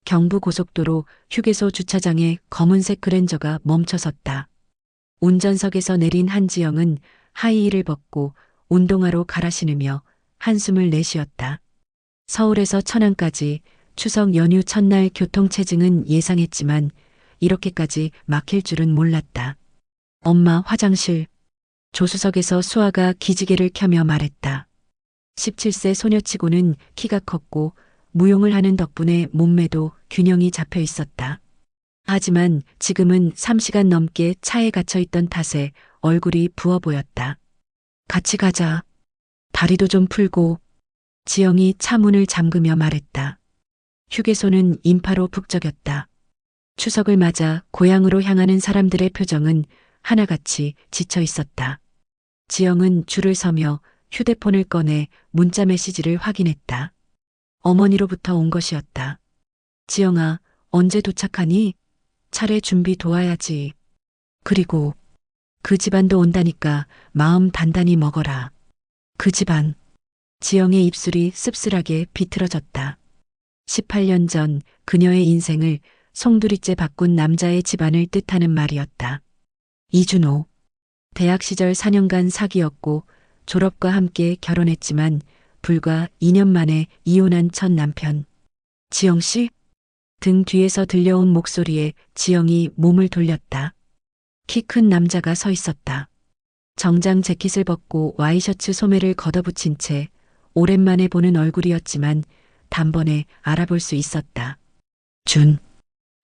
경부고속도로 휴게소 주차장에 검은색 그랜저가 멈춰섰다. 운전석에서 내린 한지영은 하이힐을 벗고 운동화로 갈아 신으며 한숨을 내쉬었다. 서울에서 천안까지 추석 연휴 첫날 교통체증은 예상했지만 이렇게까지 막힐 줄은 몰랐다. 엄마 화장실. 조수석에서 수아가 기지개를 켜며 말했다. 17세 소녀치고는 키가 컸고 무용을 하는 덕분에 몸매도 균형이 잡혀 있었다. 하지만 지금은 3시간 넘게 차에 갇혀 있던 탓에 얼굴이 부어 보였다. 같이 가자. 다리도 좀 풀고. 지영이 차 문을 잠그며 말했다. 휴게소는 인파로 북적였다. 추석을 맞아 고향으로 향하는 사람들의 표정은 하나같이 지쳐 있었다. 지영은 줄을 서며 휴대폰을 꺼내 문자 메시지를 확인했다. 어머니로부터 온 것이었다. 지영아, 언제 도착하니? 차례 준비 도와야지. 그리고 그 집안도 온다니까 마음 단단히 먹어라. 그 집안. 지영의 입술이 씁쓸하게 비틀어졌다. 18년 전 그녀의 인생을 송두리째 바꾼 남자의 집안을 뜻하는 말이었다. 이준호. 대학 시절 4년간 사귀었고 졸업과 함께 결혼했지만 불과 2년 만에 이혼한 첫 남편. 지영 씨? 등 뒤에서 들려온 목소리에 지영이 몸을 돌렸다. 키 큰 남자가 서 있었다. 정장 재킷을 벗고 와이셔츠 소매를 걷어붙인 채 오랜만에 보는 얼굴이었지만 단번에 알아볼 수 있었다.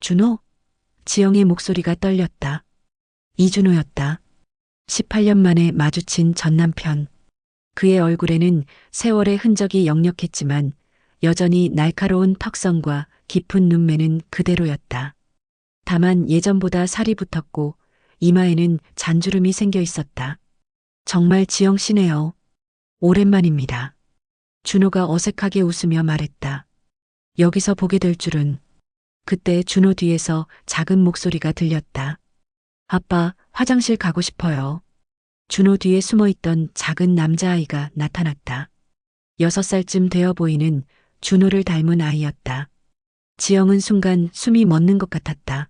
준호? 지영의 목소리가 떨렸다. 이준호였다. 18년 만에 마주친 전 남편. 그의 얼굴에는 세월의 흔적이 역력했지만 여전히 날카로운 턱선과 깊은 눈매는 그대로였다. 다만 예전보다 살이 붙었고 이마에는 잔주름이 생겨 있었다. 정말 지영 씨네요. 오랜만입니다. 준호가 어색하게 웃으며 말했다. 여기서 보게 될 줄은. 그때 준호 뒤에서 작은 목소리가 들렸다. 아빠, 화장실 가고 싶어요. 준호 뒤에 숨어있던 작은 남자아이가 나타났다. 6살쯤 되어 보이는 준호를 닮은 아이였다. 지영은 순간 숨이 멎는 것 같았다.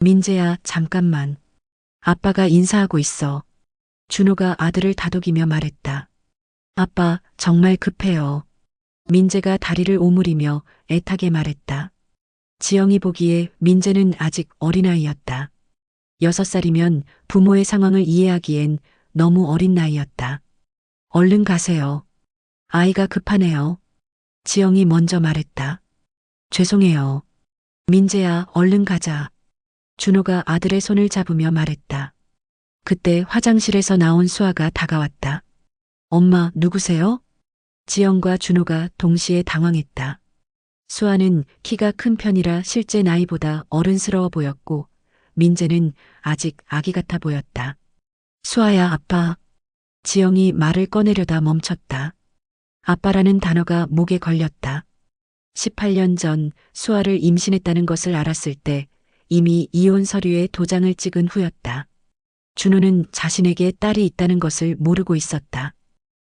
민재야, 잠깐만. 아빠가 인사하고 있어. 준호가 아들을 다독이며 말했다. 아빠, 정말 급해요. 민재가 다리를 오므리며 애타게 말했다. 지영이 보기에 민재는 아직 어린아이였다. 6살이면 부모의 상황을 이해하기엔 너무 어린 나이였다. 얼른 가세요. 아이가 급하네요. 지영이 먼저 말했다. 죄송해요. 민재야, 얼른 가자. 준호가 아들의 손을 잡으며 말했다. 그때 화장실에서 나온 수아가 다가왔다. 엄마, 누구세요? 지영과 준호가 동시에 당황했다. 수아는 키가 큰 편이라 실제 나이보다 어른스러워 보였고 민재는 아직 아기 같아 보였다. 수아야, 아빠. 지영이 말을 꺼내려다 멈췄다. 아빠라는 단어가 목에 걸렸다. 18년 전 수아를 임신했다는 것을 알았을 때 이미 이혼 서류에 도장을 찍은 후였다. 준호는 자신에게 딸이 있다는 것을 모르고 있었다.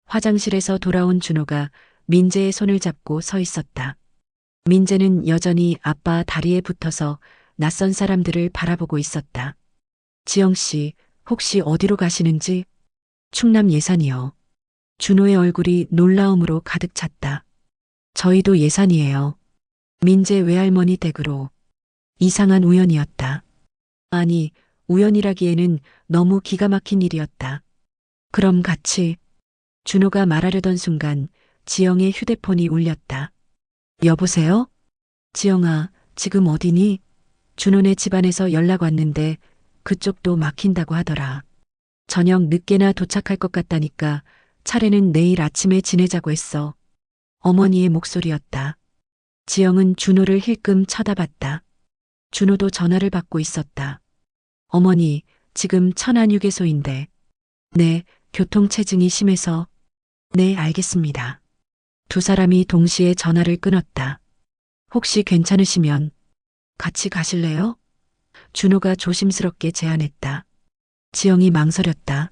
화장실에서 돌아온 준호가 민재의 손을 잡고 서 있었다. 민재는 여전히 아빠 다리에 붙어서 낯선 사람들을 바라보고 있었다. 지영 씨, 혹시 어디로 가시는지? 충남 예산이요. 준호의 얼굴이 놀라움으로 가득 찼다. 저희도 예산이에요. 민재 외할머니 댁으로. 이상한 우연이었다. 아니, 우연이라기에는 너무 기가 막힌 일이었다. 그럼 같이. 준호가 말하려던 순간 지영의 휴대폰이 울렸다. 여보세요? 지영아, 지금 어디니? 준호네 집안에서 연락 왔는데 그쪽도 막힌다고 하더라. 저녁 늦게나 도착할 것 같다니까 차례는 내일 아침에 지내자고 했어. 어머니의 목소리였다. 지영은 준호를 힐끔 쳐다봤다. 준호도 전화를 받고 있었다. 어머니, 지금 천안휴게소인데. 네, 교통체증이 심해서. 네, 알겠습니다. 두 사람이 동시에 전화를 끊었다. 혹시 괜찮으시면 같이 가실래요? 준호가 조심스럽게 제안했다. 지영이 망설였다.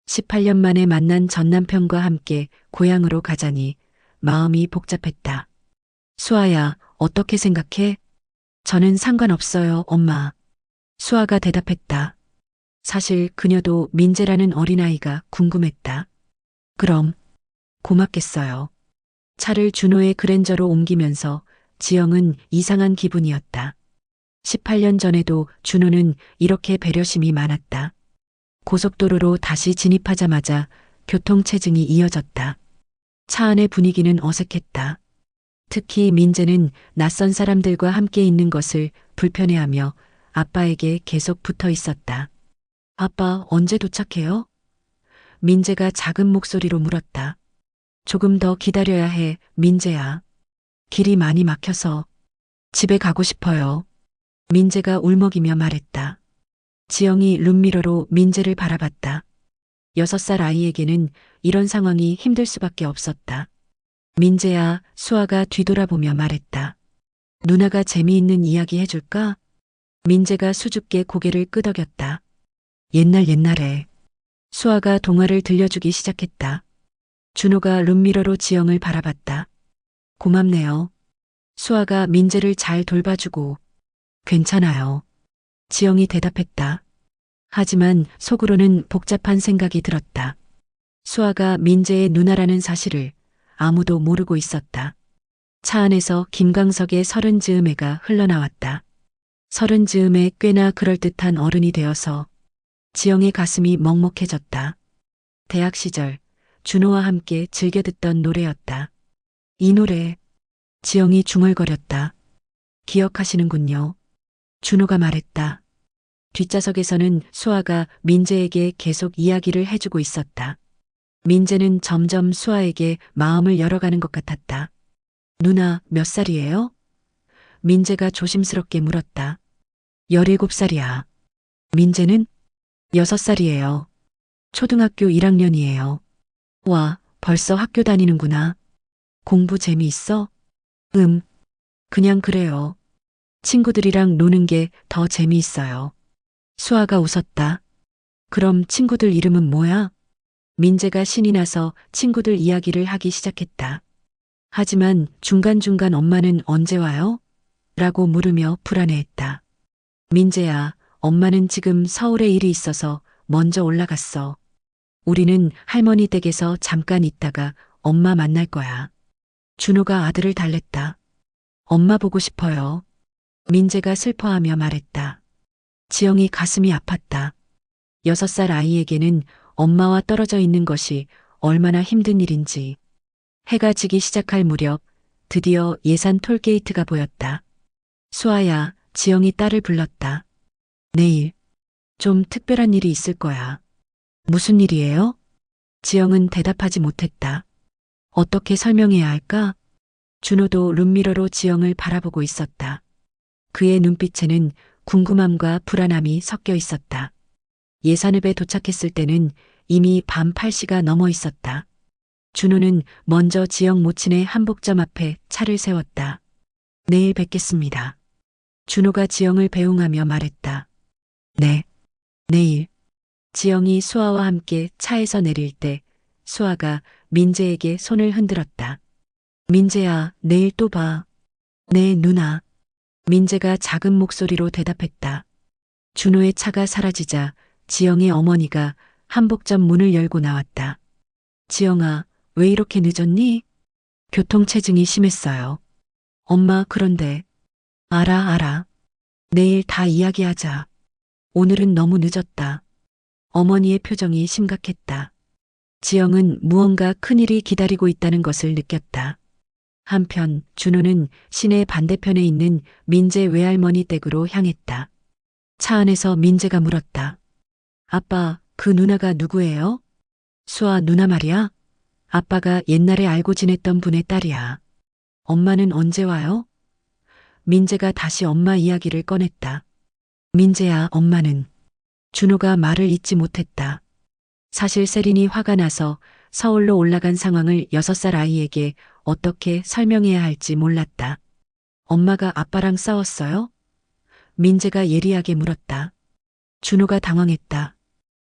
18년 만에 만난 전 남편과 함께 고향으로 가자니 마음이 복잡했다. 수아야, 어떻게 생각해? 저는 상관없어요, 엄마. 수아가 대답했다. 사실 그녀도 민재라는 어린아이가 궁금했다. 그럼 고맙겠어요. 차를 준호의 그랜저로 옮기면서 지영은 이상한 기분이었다. 18년 전에도 준호는 이렇게 배려심이 많았다. 고속도로로 다시 진입하자마자 교통체증이 이어졌다. 차 안의 분위기는 어색했다. 특히 민재는 낯선 사람들과 함께 있는 것을 불편해하며 아빠에게 계속 붙어 있었다. 아빠 언제 도착해요? 민재가 작은 목소리로 물었다. 조금 더 기다려야 해, 민재야. 길이 많이 막혀서 집에 가고 싶어요. 민재가 울먹이며 말했다. 지영이 룸미러로 민재를 바라봤다. 6살 아이에게는 이런 상황이 힘들 수밖에 없었다. 민재야, 수아가 뒤돌아보며 말했다. 누나가 재미있는 이야기 해줄까? 민재가 수줍게 고개를 끄덕였다. 옛날에 수아가 동화를 들려주기 시작했다. 준호가 룸미러로 지영을 바라봤다. 고맙네요. 수아가 민재를 잘 돌봐주고. 괜찮아요. 지영이 대답했다. 하지만 속으로는 복잡한 생각이 들었다. 수아가 민재의 누나라는 사실을 아무도 모르고 있었다. 차 안에서 김광석의 서른 즈음에가 흘러나왔다. 서른 즈음에 꽤나 그럴듯한 어른이 되어서 지영의 가슴이 먹먹해졌다. 대학 시절 준호와 함께 즐겨 듣던 노래였다. 이 노래, 지영이 중얼거렸다. 기억하시는군요. 준호가 말했다. 뒷좌석에서는 수아가 민재에게 계속 이야기를 해주고 있었다. 민재는 점점 수아에게 마음을 열어가는 것 같았다. 누나 몇 살이에요? 민재가 조심스럽게 물었다. 17살이야. 민재는 6살이에요. 초등학교 1학년이에요. 와, 벌써 학교 다니는구나. 공부 재미있어? 그냥 그래요. 친구들이랑 노는 게 더 재미있어요. 수아가 웃었다. 그럼 친구들 이름은 뭐야? 민재가 신이 나서 친구들 이야기를 하기 시작했다. 하지만 중간중간 엄마는 언제 와요? 라고 물으며 불안해했다. 민재야, 엄마는 지금 서울에 일이 있어서 먼저 올라갔어. 우리는 할머니 댁에서 잠깐 있다가 엄마 만날 거야. 준호가 아들을 달랬다. 엄마 보고 싶어요. 민재가 슬퍼하며 말했다. 지영이 가슴이 아팠다. 6살 아이에게는 엄마와 떨어져 있는 것이 얼마나 힘든 일인지. 해가 지기 시작할 무렵 드디어 예산 톨게이트가 보였다. 수아야, 지영이 딸을 불렀다. 내일 좀 특별한 일이 있을 거야. 무슨 일이에요? 지영은 대답하지 못했다. 어떻게 설명해야 할까? 준호도 룸미러로 지영을 바라보고 있었다. 그의 눈빛에는 궁금함과 불안함이 섞여 있었다. 예산읍에 도착했을 때는 이미 밤 8시가 넘어 있었다. 준호는 먼저 지영 모친의 한복점 앞에 차를 세웠다. 내일 뵙겠습니다. 준호가 지영을 배웅하며 말했다. 네, 내일. 지영이 수아와 함께 차에서 내릴 때 수아가 민재에게 손을 흔들었다. 민재야, 내일 또 봐. 네, 누나. 민재가 작은 목소리로 대답했다. 준호의 차가 사라지자 지영의 어머니가 한복점 문을 열고 나왔다. 지영아, 왜 이렇게 늦었니? 교통체증이 심했어요. 엄마, 그런데. 알아. 내일 다 이야기하자. 오늘은 너무 늦었다. 어머니의 표정이 심각했다. 지영은 무언가 큰일이 기다리고 있다는 것을 느꼈다. 한편 준호는 시내 반대편에 있는 민재 외할머니 댁으로 향했다. 차 안에서 민재가 물었다. 아빠, 그 누나가 누구예요? 수아 누나 말이야? 아빠가 옛날에 알고 지냈던 분의 딸이야. 엄마는 언제 와요? 민재가 다시 엄마 이야기를 꺼냈다. 민재야, 엄마는. 준호가 말을 잇지 못했다. 사실 세린이 화가 나서 서울로 올라간 상황을 6살 아이에게 어떻게 설명해야 할지 몰랐다. 엄마가 아빠랑 싸웠어요? 민재가 예리하게 물었다. 준호가 당황했다.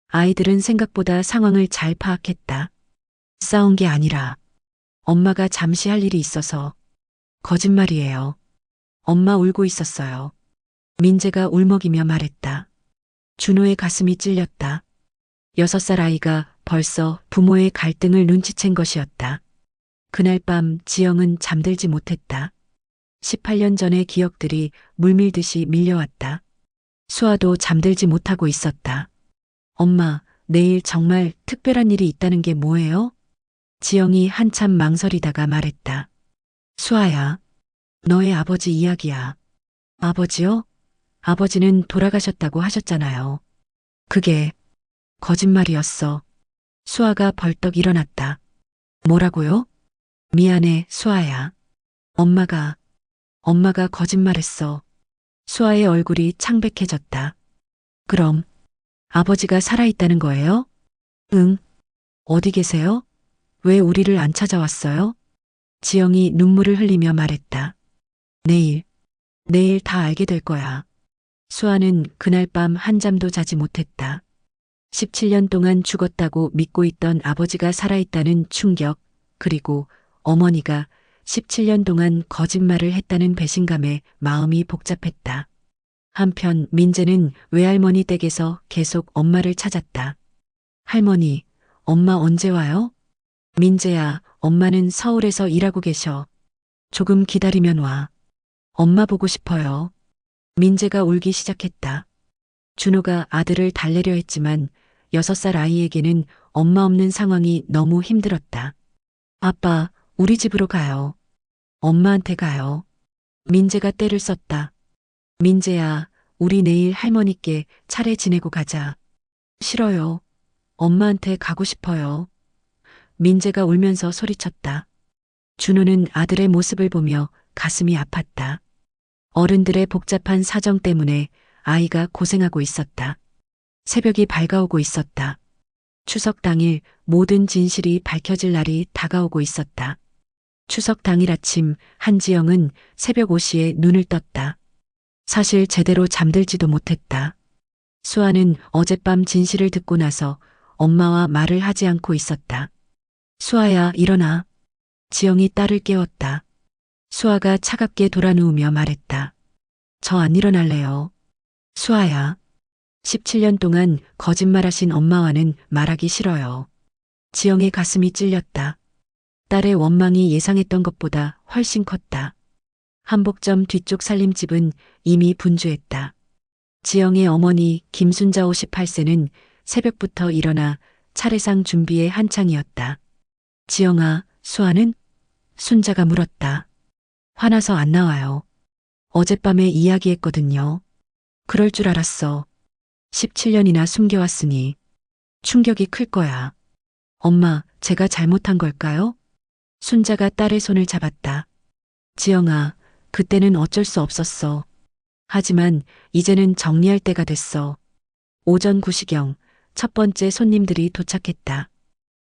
아이들은 생각보다 상황을 잘 파악했다. 싸운 게 아니라 엄마가 잠시 할 일이 있어서. 거짓말이에요. 엄마 울고 있었어요. 민재가 울먹이며 말했다. 준호의 가슴이 찔렸다. 6살 아이가 벌써 부모의 갈등을 눈치챈 것이었다. 그날 밤 지영은 잠들지 못했다. 18년 전의 기억들이 물밀듯이 밀려왔다. 수아도 잠들지 못하고 있었다. 엄마, 내일 정말 특별한 일이 있다는 게 뭐예요? 지영이 한참 망설이다가 말했다. 수아야, 너의 아버지 이야기야. 아버지요? 아버지는 돌아가셨다고 하셨잖아요. 그게 거짓말이었어. 수아가 벌떡 일어났다. 뭐라고요? 미안해, 수아야. 엄마가 거짓말했어. 수아의 얼굴이 창백해졌다. 그럼 아버지가 살아있다는 거예요? 응. 어디 계세요? 왜 우리를 안 찾아왔어요? 지영이 눈물을 흘리며 말했다. 내일 다 알게 될 거야. 수아는 그날 밤 한잠도 자지 못했다. 17년 동안 죽었다고 믿고 있던 아버지가 살아있다는 충격, 그리고 어머니가 17년 동안 거짓말을 했다는 배신감에 마음이 복잡했다. 한편 민재는 외할머니 댁에서 계속 엄마를 찾았다. 할머니, 엄마 언제 와요? 민재야, 엄마는 서울에서 일하고 계셔. 조금 기다리면 와. 엄마 보고 싶어요. 민재가 울기 시작했다. 준호가 아들을 달래려 했지만 6살 아이에게는 엄마 없는 상황이 너무 힘들었다. 아빠, 우리 집으로 가요. 엄마한테 가요. 민재가 떼를 썼다. 민재야, 우리 내일 할머니께 차례 지내고 가자. 싫어요. 엄마한테 가고 싶어요. 민재가 울면서 소리쳤다. 준호는 아들의 모습을 보며 가슴이 아팠다. 어른들의 복잡한 사정 때문에 아이가 고생하고 있었다. 새벽이 밝아오고 있었다. 추석 당일 모든 진실이 밝혀질 날이 다가오고 있었다. 추석 당일 아침 한지영은 새벽 5시에 눈을 떴다. 사실 제대로 잠들지도 못했다. 수아는 어젯밤 진실을 듣고 나서 엄마와 말을 하지 않고 있었다. 수아야, 일어나. 지영이 딸을 깨웠다. 수아가 차갑게 돌아누우며 말했다. 저 안 일어날래요. 수아야. 17년 동안 거짓말하신 엄마와는 말하기 싫어요. 지영의 가슴이 찔렸다. 딸의 원망이 예상했던 것보다 훨씬 컸다. 한복점 뒤쪽 살림집은 이미 분주했다. 지영의 어머니 김순자 58세는 새벽부터 일어나 차례상 준비에 한창이었다. 지영아, 수아는? 순자가 물었다. 화나서 안 나와요. 어젯밤에 이야기했거든요. 그럴 줄 알았어. 17년이나 숨겨왔으니 충격이 클 거야. 엄마, 제가 잘못한 걸까요? 순자가 딸의 손을 잡았다. 지영아, 그때는 어쩔 수 없었어. 하지만 이제는 정리할 때가 됐어. 오전 9시경 첫 번째 손님들이 도착했다.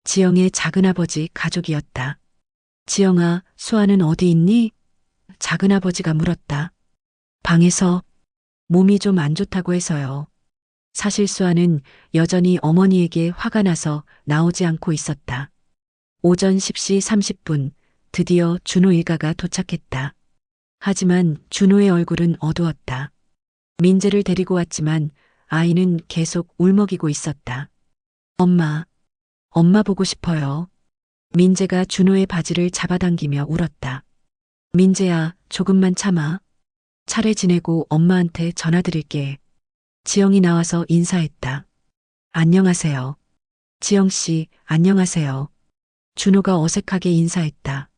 지영의 작은아버지 가족이었다. 지영아, 수아는 어디 있니? 작은아버지가 물었다. 방에서 몸이 좀 안 좋다고 해서요. 사실 수아는 여전히 어머니에게 화가 나서 나오지 않고 있었다. 오전 10시 30분 드디어 준호 일가가 도착했다. 하지만 준호의 얼굴은 어두웠다. 민재를 데리고 왔지만 아이는 계속 울먹이고 있었다. 엄마 보고 싶어요. 민재가 준호의 바지를 잡아당기며 울었다. 민재야, 조금만 참아. 차례 지내고 엄마한테 전화드릴게. 지영이 나와서 인사했다. 안녕하세요. 지영씨, 안녕하세요. 준호가 어색하게 인사했다.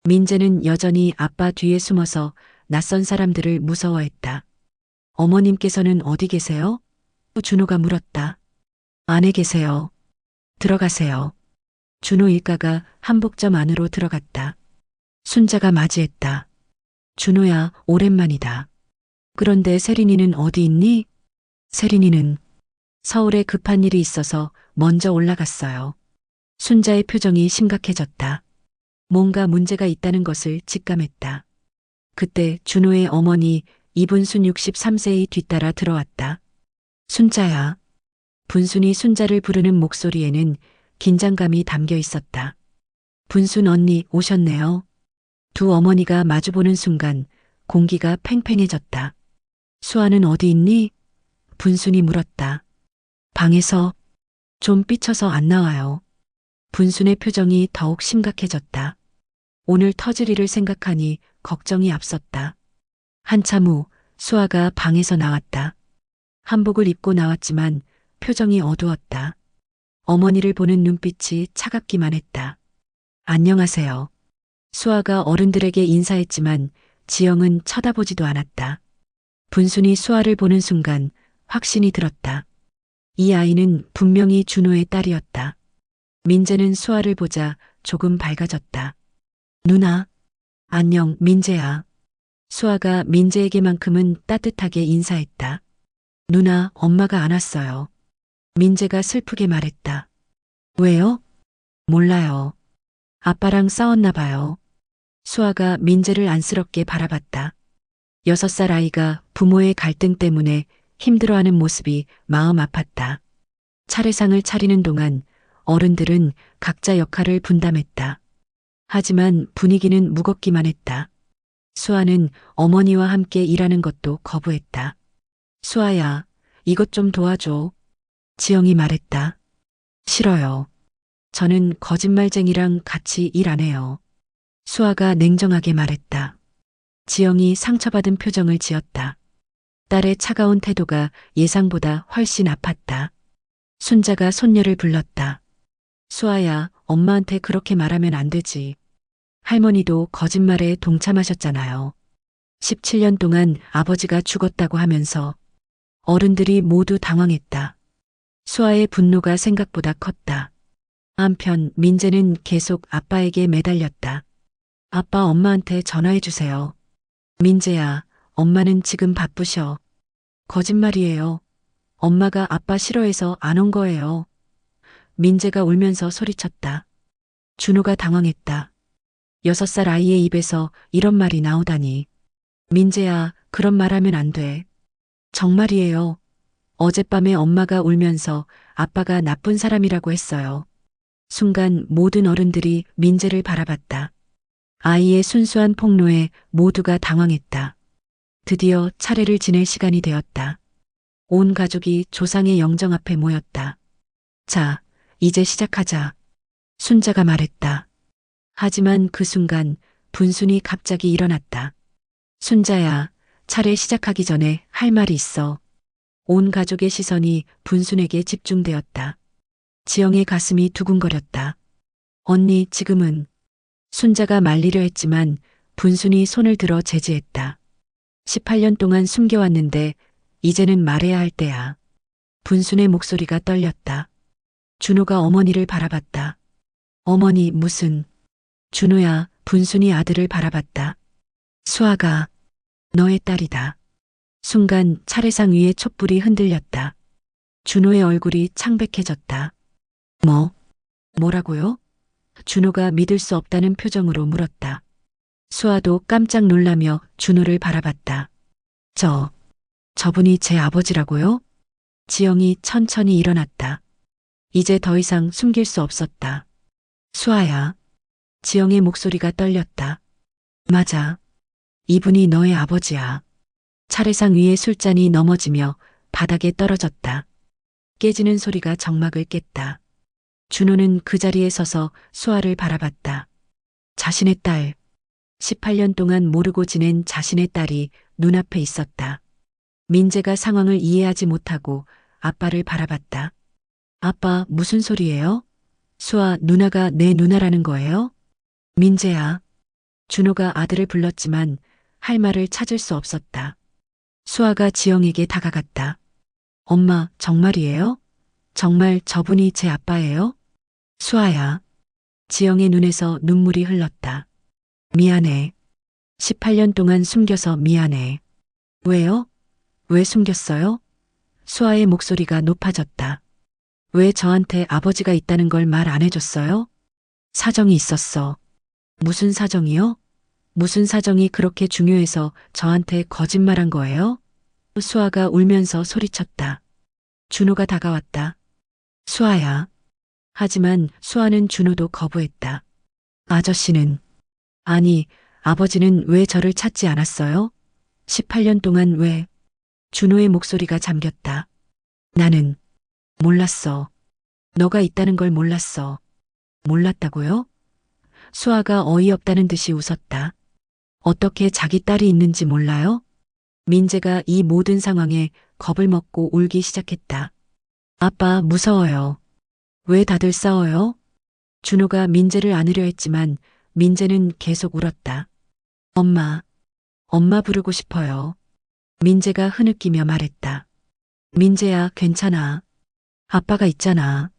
민재는 여전히 아빠 뒤에 숨어서 낯선 사람들을 무서워했다. 어머님께서는 어디 계세요? 준호가 물었다. 안에 계세요. 들어가세요. 준호 일가가 한복점 안으로 들어갔다. 순자가 맞이했다. 준호야, 오랜만이다. 그런데 세린이는 어디 있니? 세린이는 서울에 급한 일이 있어서 먼저 올라갔어요. 순자의 표정이 심각해졌다. 뭔가 문제가 있다는 것을 직감했다. 그때 준호의 어머니 이분순 63세의 뒤따라 들어왔다. 순자야. 분순이 순자를 부르는 목소리에는 긴장감이 담겨 있었다. 분순 언니 오셨네요. 두 어머니가 마주보는 순간 공기가 팽팽해졌다. 수아는 어디 있니? 분순이 물었다. 방에서. 좀 삐쳐서 안 나와요. 분순의 표정이 더욱 심각해졌다. 오늘 터질 일을 생각하니 걱정이 앞섰다. 한참 후 수아가 방에서 나왔다. 한복을 입고 나왔지만 표정이 어두웠다. 어머니를 보는 눈빛이 차갑기만 했다. 안녕하세요. 수아가 어른들에게 인사했지만 지영은 쳐다보지도 않았다. 분순이 수아를 보는 순간 확신이 들었다. 이 아이는 분명히 준호의 딸이었다. 민재는 수아를 보자 조금 밝아졌다. 누나. 안녕, 민재야. 수아가 민재에게만큼은 따뜻하게 인사했다. 누나, 엄마가 안 왔어요. 민재가 슬프게 말했다. 왜요? 몰라요. 아빠랑 싸웠나 봐요. 수아가 민재를 안쓰럽게 바라봤다. 6살 아이가 부모의 갈등 때문에 힘들어하는 모습이 마음 아팠다. 차례상을 차리는 동안 어른들은 각자 역할을 분담했다. 하지만 분위기는 무겁기만 했다. 수아는 어머니와 함께 일하는 것도 거부했다. 수아야, 이것 좀 도와줘. 지영이 말했다. 싫어요. 저는 거짓말쟁이랑 같이 일 안 해요. 수아가 냉정하게 말했다. 지영이 상처받은 표정을 지었다. 딸의 차가운 태도가 예상보다 훨씬 아팠다. 순자가 손녀를 불렀다. 수아야, 엄마한테 그렇게 말하면 안 되지. 할머니도 거짓말에 동참하셨잖아요. 17년 동안 아버지가 죽었다고 하면서 어른들이 모두 당황했다. 수아의 분노가 생각보다 컸다. 한편 민재는 계속 아빠에게 매달렸다. 아빠, 엄마한테 전화해 주세요. 민재야, 엄마는 지금 바쁘셔. 거짓말이에요. 엄마가 아빠 싫어해서 안 온 거예요. 민재가 울면서 소리쳤다. 준호가 당황했다. 6살 아이의 입에서 이런 말이 나오다니. 민재야, 그런 말 하면 안 돼. 정말이에요. 어젯밤에 엄마가 울면서 아빠가 나쁜 사람이라고 했어요. 순간 모든 어른들이 민재를 바라봤다. 아이의 순수한 폭로에 모두가 당황했다. 드디어 차례를 지낼 시간이 되었다. 온 가족이 조상의 영정 앞에 모였다. 자, 이제 시작하자. 순자가 말했다. 하지만 그 순간 분순이 갑자기 일어났다. 순자야, 차례 시작하기 전에 할 말이 있어. 온 가족의 시선이 분순에게 집중되었다. 지영의 가슴이 두근거렸다. 언니, 지금은. 순자가 말리려 했지만 분순이 손을 들어 제지했다. 18년 동안 숨겨왔는데 이제는 말해야 할 때야. 분순의 목소리가 떨렸다. 준호가 어머니를 바라봤다. 어머니, 무슨. 준호야, 분순이 아들을 바라봤다. 수아가 너의 딸이다. 순간 차례상 위에 촛불이 흔들렸다. 준호의 얼굴이 창백해졌다. 뭐라고요? 준호가 믿을 수 없다는 표정으로 물었다. 수아도 깜짝 놀라며 준호를 바라봤다. 저분이 제 아버지라고요? 지영이 천천히 일어났다. 이제 더 이상 숨길 수 없었다. 수아야. 지영의 목소리가 떨렸다. 맞아. 이분이 너의 아버지야. 차례상 위에 술잔이 넘어지며 바닥에 떨어졌다. 깨지는 소리가 정막을 깼다. 준호는 그 자리에 서서 수아를 바라봤다. 자신의 딸. 18년 동안 모르고 지낸 자신의 딸이 눈앞에 있었다. 민재가 상황을 이해하지 못하고 아빠를 바라봤다. 아빠, 무슨 소리예요? 수아, 누나가 내 누나라는 거예요? 민재야. 준호가 아들을 불렀지만 할 말을 찾을 수 없었다. 수아가 지영에게 다가갔다. 엄마, 정말이에요? 정말 저분이 제 아빠예요? 수아야. 지영의 눈에서 눈물이 흘렀다. 미안해. 18년 동안 숨겨서 미안해. 왜요? 왜 숨겼어요? 수아의 목소리가 높아졌다. 왜 저한테 아버지가 있다는 걸 말 안 해줬어요? 사정이 있었어. 무슨 사정이요? 무슨 사정이 그렇게 중요해서 저한테 거짓말한 거예요? 수아가 울면서 소리쳤다. 준호가 다가왔다. 수아야. 하지만 수아는 준호도 거부했다. 아저씨는. 아니, 아버지는 왜 저를 찾지 않았어요? 18년 동안 왜? 준호의 목소리가 잠겼다. 나는 몰랐어. 너가 있다는 걸 몰랐어. 몰랐다고요? 수아가 어이없다는 듯이 웃었다. 어떻게 자기 딸이 있는지 몰라요? 민재가 이 모든 상황에 겁을 먹고 울기 시작했다. 아빠, 무서워요. 왜 다들 싸워요? 준호가 민재를 안으려 했지만 민재는 계속 울었다. 엄마, 엄마 부르고 싶어요. 민재가 흐느끼며 말했다. 민재야, 괜찮아. 아빠가 있잖아.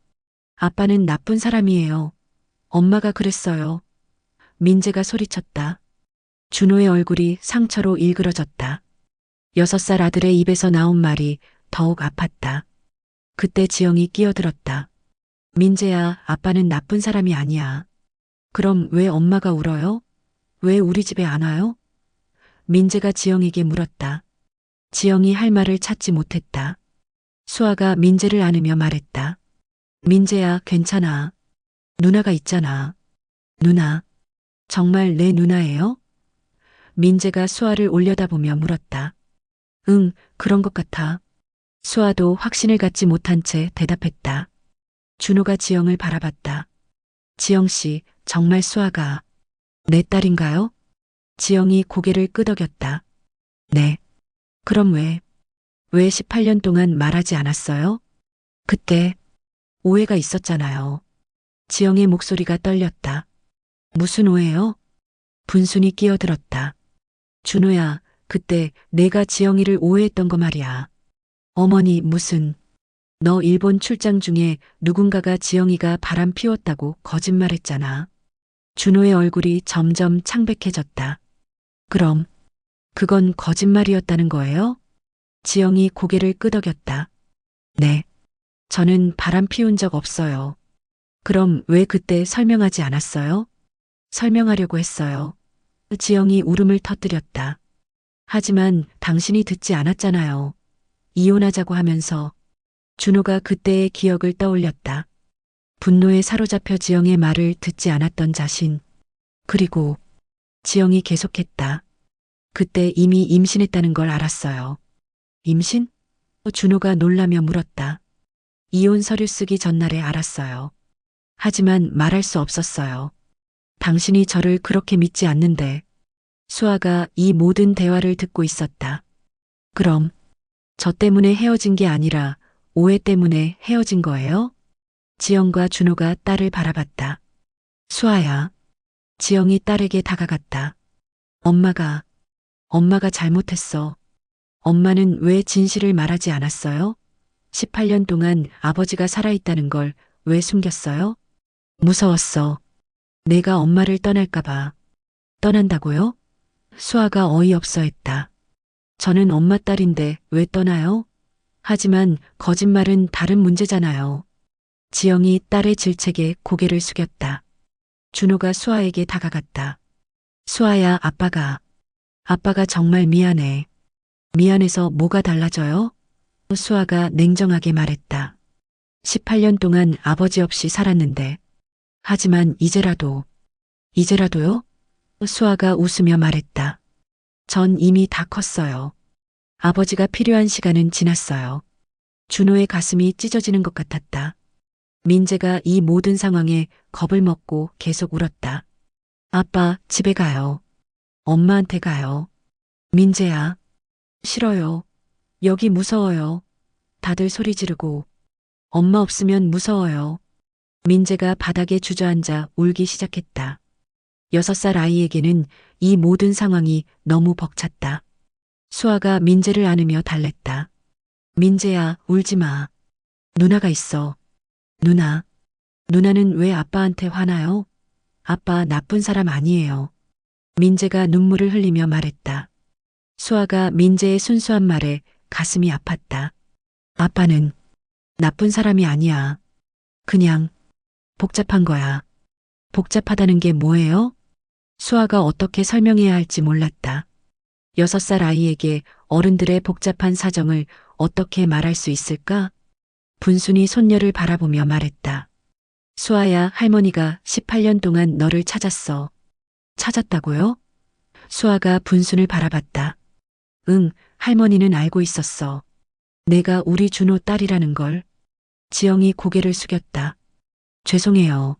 아빠는 나쁜 사람이에요. 엄마가 그랬어요. 민재가 소리쳤다. 준호의 얼굴이 상처로 일그러졌다. 6살 아들의 입에서 나온 말이 더욱 아팠다. 그때 지영이 끼어들었다. 민재야, 아빠는 나쁜 사람이 아니야. 그럼 왜 엄마가 울어요? 왜 우리 집에 안 와요? 민재가 지영에게 물었다. 지영이 할 말을 찾지 못했다. 수아가 민재를 안으며 말했다. 민재야, 괜찮아. 누나가 있잖아. 누나, 정말 내 누나예요? 민재가 수아를 올려다보며 물었다. 응, 그런 것 같아. 수아도 확신을 갖지 못한 채 대답했다. 준호가 지영을 바라봤다. 지영 씨, 정말 수아가 내 딸인가요? 지영이 고개를 끄덕였다. 네. 그럼 왜 18년 동안 말하지 않았어요? 그때 오해가 있었잖아요. 지영의 목소리가 떨렸다. 무슨 오해요? 분순이 끼어들었다. 준호야, 그때 내가 지영이를 오해했던 거 말이야. 어머니, 무슨, 너 일본 출장 중에 누군가가 지영이가 바람 피웠다고 거짓말했잖아. 준호의 얼굴이 점점 창백해졌다. 그럼, 그건 거짓말이었다는 거예요? 지영이 고개를 끄덕였다. 네. 저는 바람 피운 적 없어요. 그럼 왜 그때 설명하지 않았어요? 설명하려고 했어요. 지영이 울음을 터뜨렸다. 하지만 당신이 듣지 않았잖아요. 이혼하자고 하면서. 준호가 그때의 기억을 떠올렸다. 분노에 사로잡혀 지영의 말을 듣지 않았던 자신. 그리고 지영이 계속했다. 그때 이미 임신했다는 걸 알았어요. 임신? 준호가 놀라며 물었다. 이혼 서류 쓰기 전날에 알았어요. 하지만 말할 수 없었어요. 당신이 저를 그렇게 믿지 않는데. 수아가 이 모든 대화를 듣고 있었다. 그럼 저 때문에 헤어진 게 아니라 오해 때문에 헤어진 거예요? 지영과 준호가 딸을 바라봤다. 수아야. 지영이 딸에게 다가갔다. 엄마가 잘못했어. 엄마는 왜 진실을 말하지 않았어요? 18년 동안 아버지가 살아있다는 걸 왜 숨겼어요? 무서웠어. 내가 엄마를 떠날까봐. 떠난다고요? 수아가 어이없어 했다. 저는 엄마 딸인데 왜 떠나요? 하지만 거짓말은 다른 문제잖아요. 지영이 딸의 질책에 고개를 숙였다. 준호가 수아에게 다가갔다. 수아야, 아빠가 정말 미안해. 미안해서 뭐가 달라져요? 수아가 냉정하게 말했다. 18년 동안 아버지 없이 살았는데. 하지만 이제라도요? 수아가 웃으며 말했다. 전 이미 다 컸어요. 아버지가 필요한 시간은 지났어요. 준호의 가슴이 찢어지는 것 같았다. 민재가 이 모든 상황에 겁을 먹고 계속 울었다. 아빠, 집에 가요. 엄마한테 가요. 민재야. 싫어요. 여기 무서워요. 다들 소리 지르고. 엄마 없으면 무서워요. 민재가 바닥에 주저앉아 울기 시작했다. 6살 아이에게는 이 모든 상황이 너무 벅찼다. 수아가 민재를 안으며 달랬다. 민재야, 울지 마. 누나가 있어. 누나는 왜 아빠한테 화나요? 아빠 나쁜 사람 아니에요. 민재가 눈물을 흘리며 말했다. 수아가 민재의 순수한 말에 가슴이 아팠다. 아빠는 나쁜 사람이 아니야. 그냥 복잡한 거야. 복잡하다는 게 뭐예요? 수아가 어떻게 설명해야 할지 몰랐다. 6살 아이에게 어른들의 복잡한 사정을 어떻게 말할 수 있을까? 분순이 손녀를 바라보며 말했다. 수아야, 할머니가 18년 동안 너를 찾았어. 찾았다고요? 수아가 분순을 바라봤다. 응, 할머니는 알고 있었어. 내가 우리 준호 딸이라는 걸. 지영이 고개를 숙였다. 죄송해요.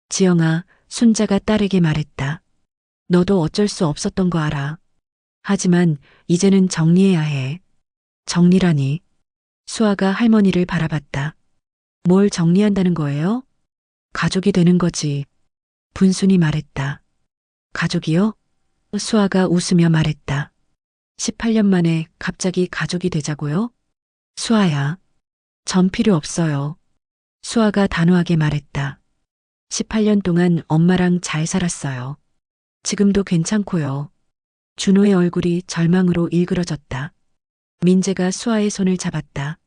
지영아, 순자가 딸에게 말했다. 너도 어쩔 수 없었던 거 알아. 하지만 이제는 정리해야 해. 정리라니. 수아가 할머니를 바라봤다. 뭘 정리한다는 거예요? 가족이 되는 거지. 분순이 말했다. 가족이요? 수아가 웃으며 말했다. 18년 만에 갑자기 가족이 되자고요? 수아야, 전 필요 없어요. 수아가 단호하게 말했다. 18년 동안 엄마랑 잘 살았어요. 지금도 괜찮고요. 준호의 얼굴이 절망으로 일그러졌다. 민재가 수아의 손을 잡았다.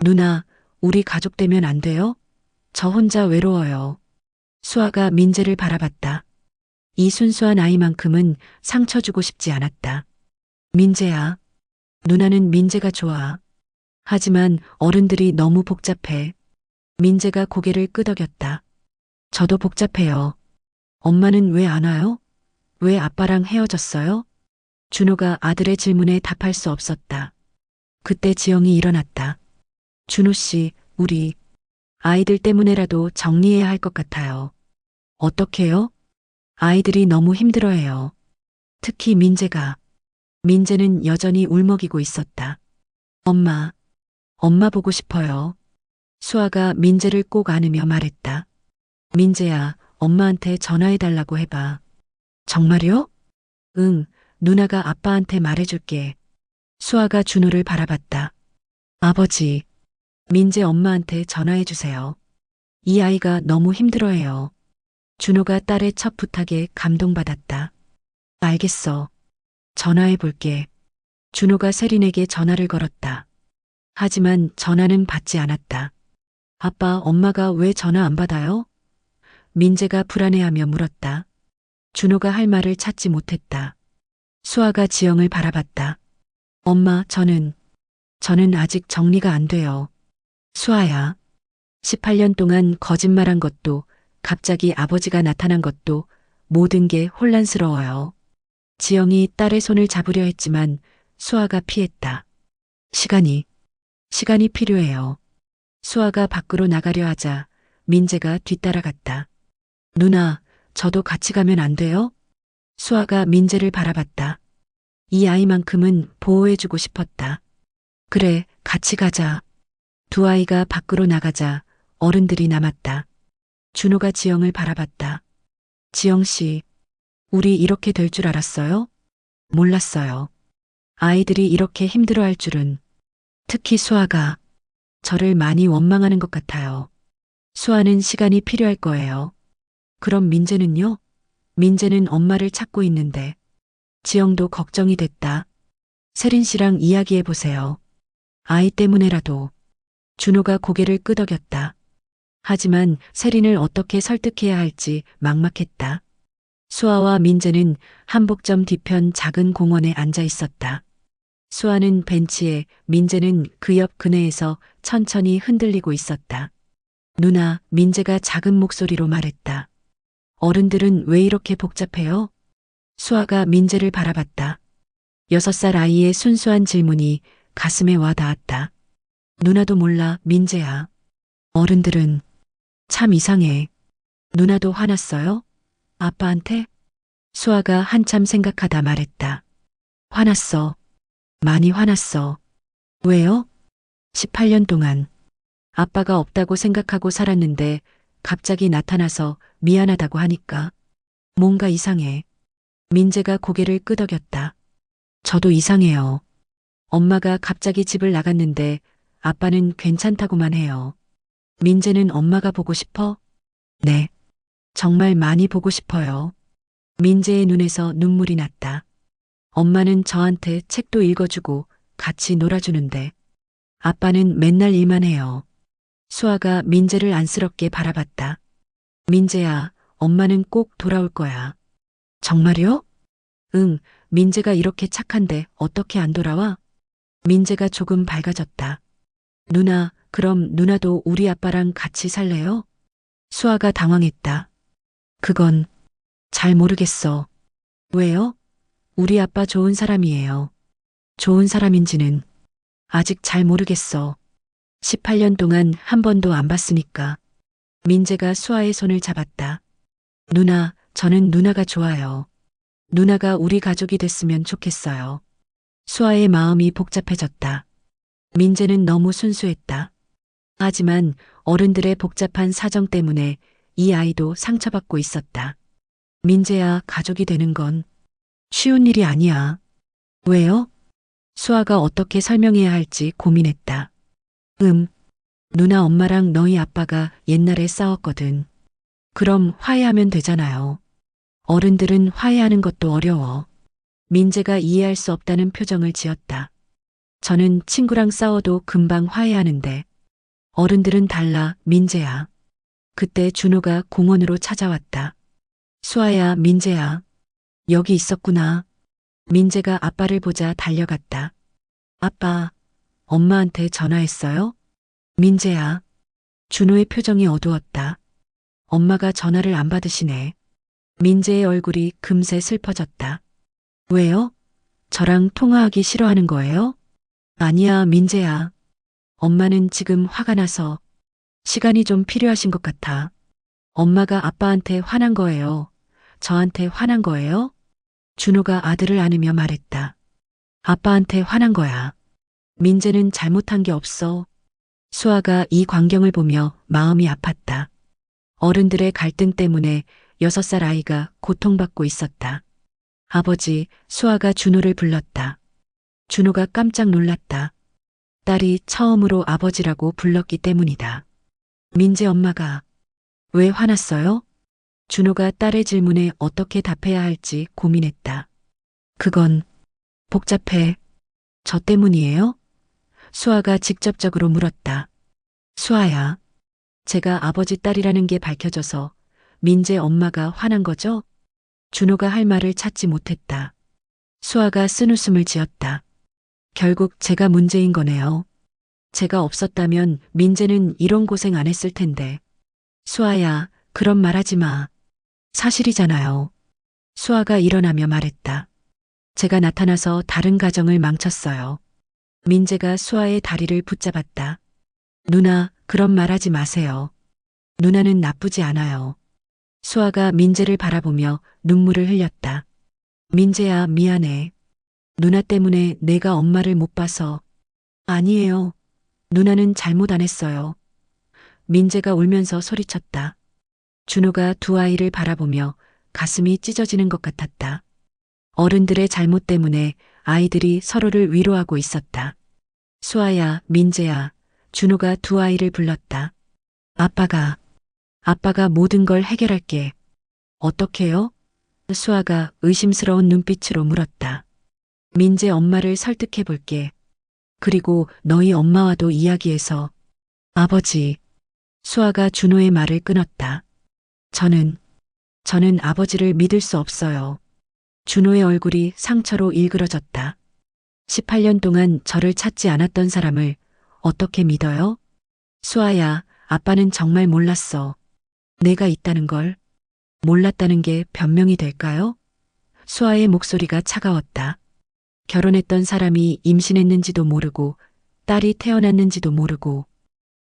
누나, 우리 가족 되면 안 돼요? 저 혼자 외로워요. 수아가 민재를 바라봤다. 이 순수한 아이만큼은 상처 주고 싶지 않았다. 민재야, 누나는 민재가 좋아. 하지만 어른들이 너무 복잡해. 민재가 고개를 끄덕였다. 저도 복잡해요. 엄마는 왜 안 와요? 왜 아빠랑 헤어졌어요? 준호가 아들의 질문에 답할 수 없었다. 그때 지영이 일어났다. 준호 씨, 우리 아이들 때문에라도 정리해야 할 것 같아요. 어떻게요? 아이들이 너무 힘들어해요. 특히 민재가. 민재는 여전히 울먹이고 있었다. 엄마, 엄마 보고 싶어요. 수아가 민재를 꼭 안으며 말했다. 민재야, 엄마한테 전화해달라고 해봐. 정말요? 응, 누나가 아빠한테 말해줄게. 수아가 준호를 바라봤다. 아버지, 민재 엄마한테 전화해주세요. 이 아이가 너무 힘들어해요. 준호가 딸의 첫 부탁에 감동받았다. 알겠어. 전화해볼게. 준호가 세린에게 전화를 걸었다. 하지만 전화는 받지 않았다. 아빠, 엄마가 왜 전화 안 받아요? 민재가 불안해하며 물었다. 준호가 할 말을 찾지 못했다. 수아가 지영을 바라봤다. 엄마, 저는 아직 정리가 안 돼요. 수아야, 18년 동안 거짓말한 것도, 갑자기 아버지가 나타난 것도 모든 게 혼란스러워요. 지영이 딸의 손을 잡으려 했지만 수아가 피했다. 시간이 필요해요. 수아가 밖으로 나가려 하자 민재가 뒤따라갔다. 누나, 저도 같이 가면 안 돼요? 수아가 민재를 바라봤다. 이 아이만큼은 보호해주고 싶었다. 그래, 같이 가자. 두 아이가 밖으로 나가자 어른들이 남았다. 준호가 지영을 바라봤다. 지영 씨, 우리 이렇게 될 줄 알았어요? 몰랐어요. 아이들이 이렇게 힘들어할 줄은. 특히 수아가 저를 많이 원망하는 것 같아요. 수아는 시간이 필요할 거예요. 그럼 민재는요? 민재는 엄마를 찾고 있는데. 지영도 걱정이 됐다. 세린 씨랑 이야기해 보세요. 아이 때문에라도. 준호가 고개를 끄덕였다. 하지만 세린을 어떻게 설득해야 할지 막막했다. 수아와 민재는 한복점 뒤편 작은 공원에 앉아 있었다. 수아는 벤치에, 민재는 그 옆 그네에서 천천히 흔들리고 있었다. 누나, 민재가 작은 목소리로 말했다. 어른들은 왜 이렇게 복잡해요? 수아가 민재를 바라봤다. 6살 아이의 순수한 질문이 가슴에 와 닿았다. 누나도 몰라, 민재야. 어른들은 참 이상해. 누나도 화났어요? 아빠한테? 수아가 한참 생각하다 말했다. 화났어. 많이 화났어. 왜요? 18년 동안 아빠가 없다고 생각하고 살았는데 갑자기 나타나서 미안하다고 하니까 뭔가 이상해. 민재가 고개를 끄덕였다. 저도 이상해요. 엄마가 갑자기 집을 나갔는데 아빠는 괜찮다고만 해요. 민재는 엄마가 보고 싶어? 네. 정말 많이 보고 싶어요. 민재의 눈에서 눈물이 났다. 엄마는 저한테 책도 읽어주고 같이 놀아주는데 아빠는 맨날 일만 해요. 수아가 민재를 안쓰럽게 바라봤다. 민재야, 엄마는 꼭 돌아올 거야. 정말요? 응, 민재가 이렇게 착한데 어떻게 안 돌아와? 민재가 조금 밝아졌다. 누나, 그럼 누나도 우리 아빠랑 같이 살래요? 수아가 당황했다. 그건 잘 모르겠어. 왜요? 우리 아빠 좋은 사람이에요. 좋은 사람인지는 아직 잘 모르겠어. 18년 동안 한 번도 안 봤으니까. 민재가 수아의 손을 잡았다. 누나, 저는 누나가 좋아요. 누나가 우리 가족이 됐으면 좋겠어요. 수아의 마음이 복잡해졌다. 민재는 너무 순수했다. 하지만 어른들의 복잡한 사정 때문에 이 아이도 상처받고 있었다. 민재야, 가족이 되는 건 쉬운 일이 아니야. 왜요? 수아가 어떻게 설명해야 할지 고민했다. 누나 엄마랑 너희 아빠가 옛날에 싸웠거든. 그럼 화해하면 되잖아요. 어른들은 화해하는 것도 어려워. 민재가 이해할 수 없다는 표정을 지었다. 저는 친구랑 싸워도 금방 화해하는데 어른들은 달라, 민재야. 그때 준호가 공원으로 찾아왔다. 수아야, 민재야. 여기 있었구나. 민재가 아빠를 보자 달려갔다. 아빠, 엄마한테 전화했어요? 민재야. 준호의 표정이 어두웠다. 엄마가 전화를 안 받으시네. 민재의 얼굴이 금세 슬퍼졌다. 왜요? 저랑 통화하기 싫어하는 거예요? 아니야, 민재야. 엄마는 지금 화가 나서 시간이 좀 필요하신 것 같아. 엄마가 아빠한테 화난 거예요. 저한테 화난 거예요? 준호가 아들을 안으며 말했다. 아빠한테 화난 거야. 민재는 잘못한 게 없어. 수아가 이 광경을 보며 마음이 아팠다. 어른들의 갈등 때문에 6살 아이가 고통받고 있었다. 아버지, 수아가 준호를 불렀다. 준호가 깜짝 놀랐다. 딸이 처음으로 아버지라고 불렀기 때문이다. 민재 엄마가 왜 화났어요? 준호가 딸의 질문에 어떻게 답해야 할지 고민했다. 그건 복잡해. 저 때문이에요? 수아가 직접적으로 물었다. 수아야, 제가 아버지 딸이라는 게 밝혀져서 민재 엄마가 화난 거죠? 준호가 할 말을 찾지 못했다. 수아가 쓴웃음을 지었다. 결국 제가 문제인 거네요. 제가 없었다면 민재는 이런 고생 안 했을 텐데. 수아야, 그런 말 하지 마. 사실이잖아요. 수아가 일어나며 말했다. 제가 나타나서 다른 가정을 망쳤어요. 민재가 수아의 다리를 붙잡았다. 누나, 그런 말 하지 마세요. 누나는 나쁘지 않아요. 수아가 민재를 바라보며 눈물을 흘렸다. 민재야, 미안해. 누나 때문에 내가 엄마를 못 봐서. 아니에요. 누나는 잘못 안 했어요. 민재가 울면서 소리쳤다. 준호가 두 아이를 바라보며 가슴이 찢어지는 것 같았다. 어른들의 잘못 때문에 아이들이 서로를 위로하고 있었다. 수아야, 민재야. 준호가 두 아이를 불렀다. 아빠가 모든 걸 해결할게. 어떻게요? 수아가 의심스러운 눈빛으로 물었다. 민재 엄마를 설득해 볼게. 그리고 너희 엄마와도 이야기해서. 아버지. 수아가 준호의 말을 끊었다. 저는 아버지를 믿을 수 없어요. 준호의 얼굴이 상처로 일그러졌다. 18년 동안 저를 찾지 않았던 사람을 어떻게 믿어요? 수아야, 아빠는 정말 몰랐어. 내가 있다는 걸. 몰랐다는 게 변명이 될까요? 수아의 목소리가 차가웠다. 결혼했던 사람이 임신했는지도 모르고 딸이 태어났는지도 모르고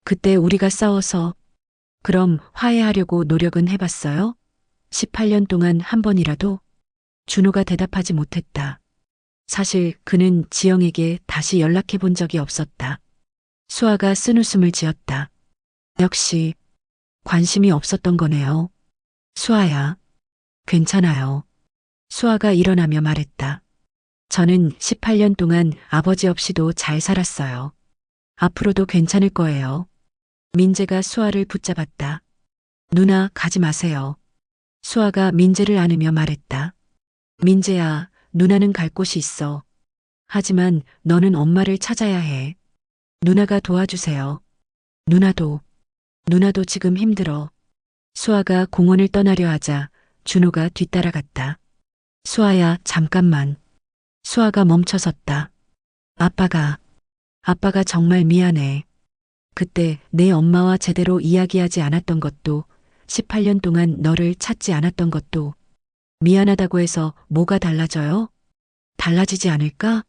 그때 우리가 싸워서 그럼 화해하려고 노력은 해봤어요? 18년 동안 한 번이라도? 준호가 대답하지 못했다. 사실 그는 지영에게 다시 연락해 본 적이 없었다. 수아가 쓴웃음을 지었다. 역시 관심이 없었던 거네요. 수아야, 괜찮아요. 수아가 일어나며 말했다. 저는 18년 동안 아버지 없이도 잘 살았어요. 앞으로도 괜찮을 거예요. 민재가 수아를 붙잡았다. 누나, 가지 마세요. 수아가 민재를 안으며 말했다. 민재야, 누나는 갈 곳이 있어. 하지만 너는 엄마를 찾아야 해. 누나가 도와주세요. 누나도 지금 힘들어. 수아가 공원을 떠나려 하자 준호가 뒤따라갔다. 수아야, 잠깐만. 수아가 멈춰섰다. 아빠가 정말 미안해. 그때 내 엄마와 제대로 이야기하지 않았던 것도 18년 동안 너를 찾지 않았던 것도 미안하다고 해서 뭐가 달라져요? 달라지지 않을까?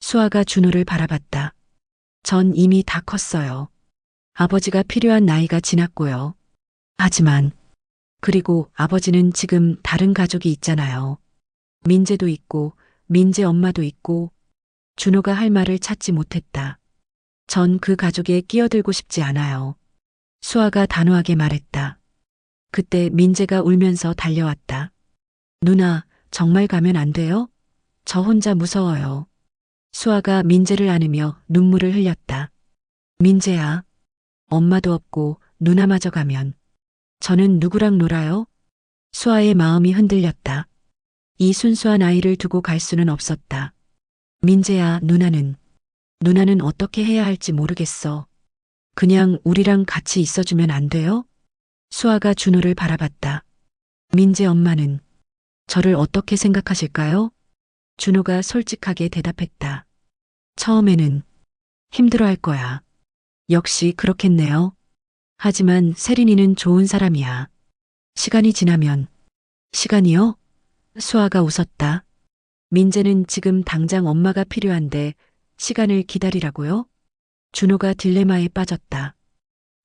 수아가 준호를 바라봤다. 전 이미 다 컸어요. 아버지가 필요한 나이가 지났고요. 하지만, 그리고 아버지는 지금 다른 가족이 있잖아요. 민재도 있고, 민재 엄마도 있고, 준호가 할 말을 찾지 못했다. 전 그 가족에 끼어들고 싶지 않아요. 수아가 단호하게 말했다. 그때 민재가 울면서 달려왔다. 누나, 정말 가면 안 돼요? 저 혼자 무서워요. 수아가 민재를 안으며 눈물을 흘렸다. 민재야, 엄마도 없고 누나마저 가면 저는 누구랑 놀아요? 수아의 마음이 흔들렸다. 이 순수한 아이를 두고 갈 수는 없었다. 민재야, 누나는 어떻게 해야 할지 모르겠어. 그냥 우리랑 같이 있어주면 안 돼요? 수아가 준호를 바라봤다. 민재 엄마는 저를 어떻게 생각하실까요? 준호가 솔직하게 대답했다. 처음에는 힘들어할 거야. 역시 그렇겠네요. 하지만 세린이는 좋은 사람이야. 시간이 지나면, 시간이요? 수아가 웃었다. 민재는 지금 당장 엄마가 필요한데 시간을 기다리라고요? 준호가 딜레마에 빠졌다.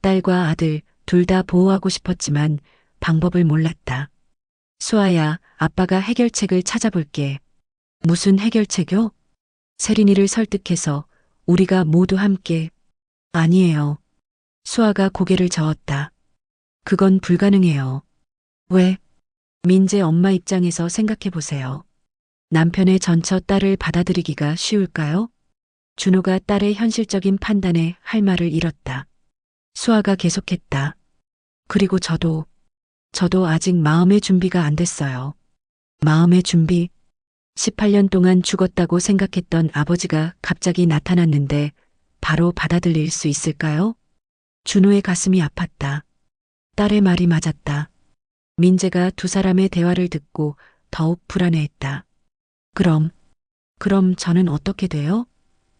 딸과 아들 둘 다 보호하고 싶었지만 방법을 몰랐다. 수아야, 아빠가 해결책을 찾아볼게. 무슨 해결책요? 세린이를 설득해서 우리가 모두 함께. 아니에요. 수아가 고개를 저었다. 그건 불가능해요. 왜? 민재 엄마 입장에서 생각해 보세요. 남편의 전처 딸을 받아들이기가 쉬울까요? 준호가 딸의 현실적인 판단에 할 말을 잃었다. 수아가 계속했다. 그리고 저도 아직 마음의 준비가 안 됐어요. 마음의 준비? 18년 동안 죽었다고 생각했던 아버지가 갑자기 나타났는데 바로 받아들일 수 있을까요? 준호의 가슴이 아팠다. 딸의 말이 맞았다. 민재가 두 사람의 대화를 듣고 더욱 불안해했다. 그럼 저는 어떻게 돼요?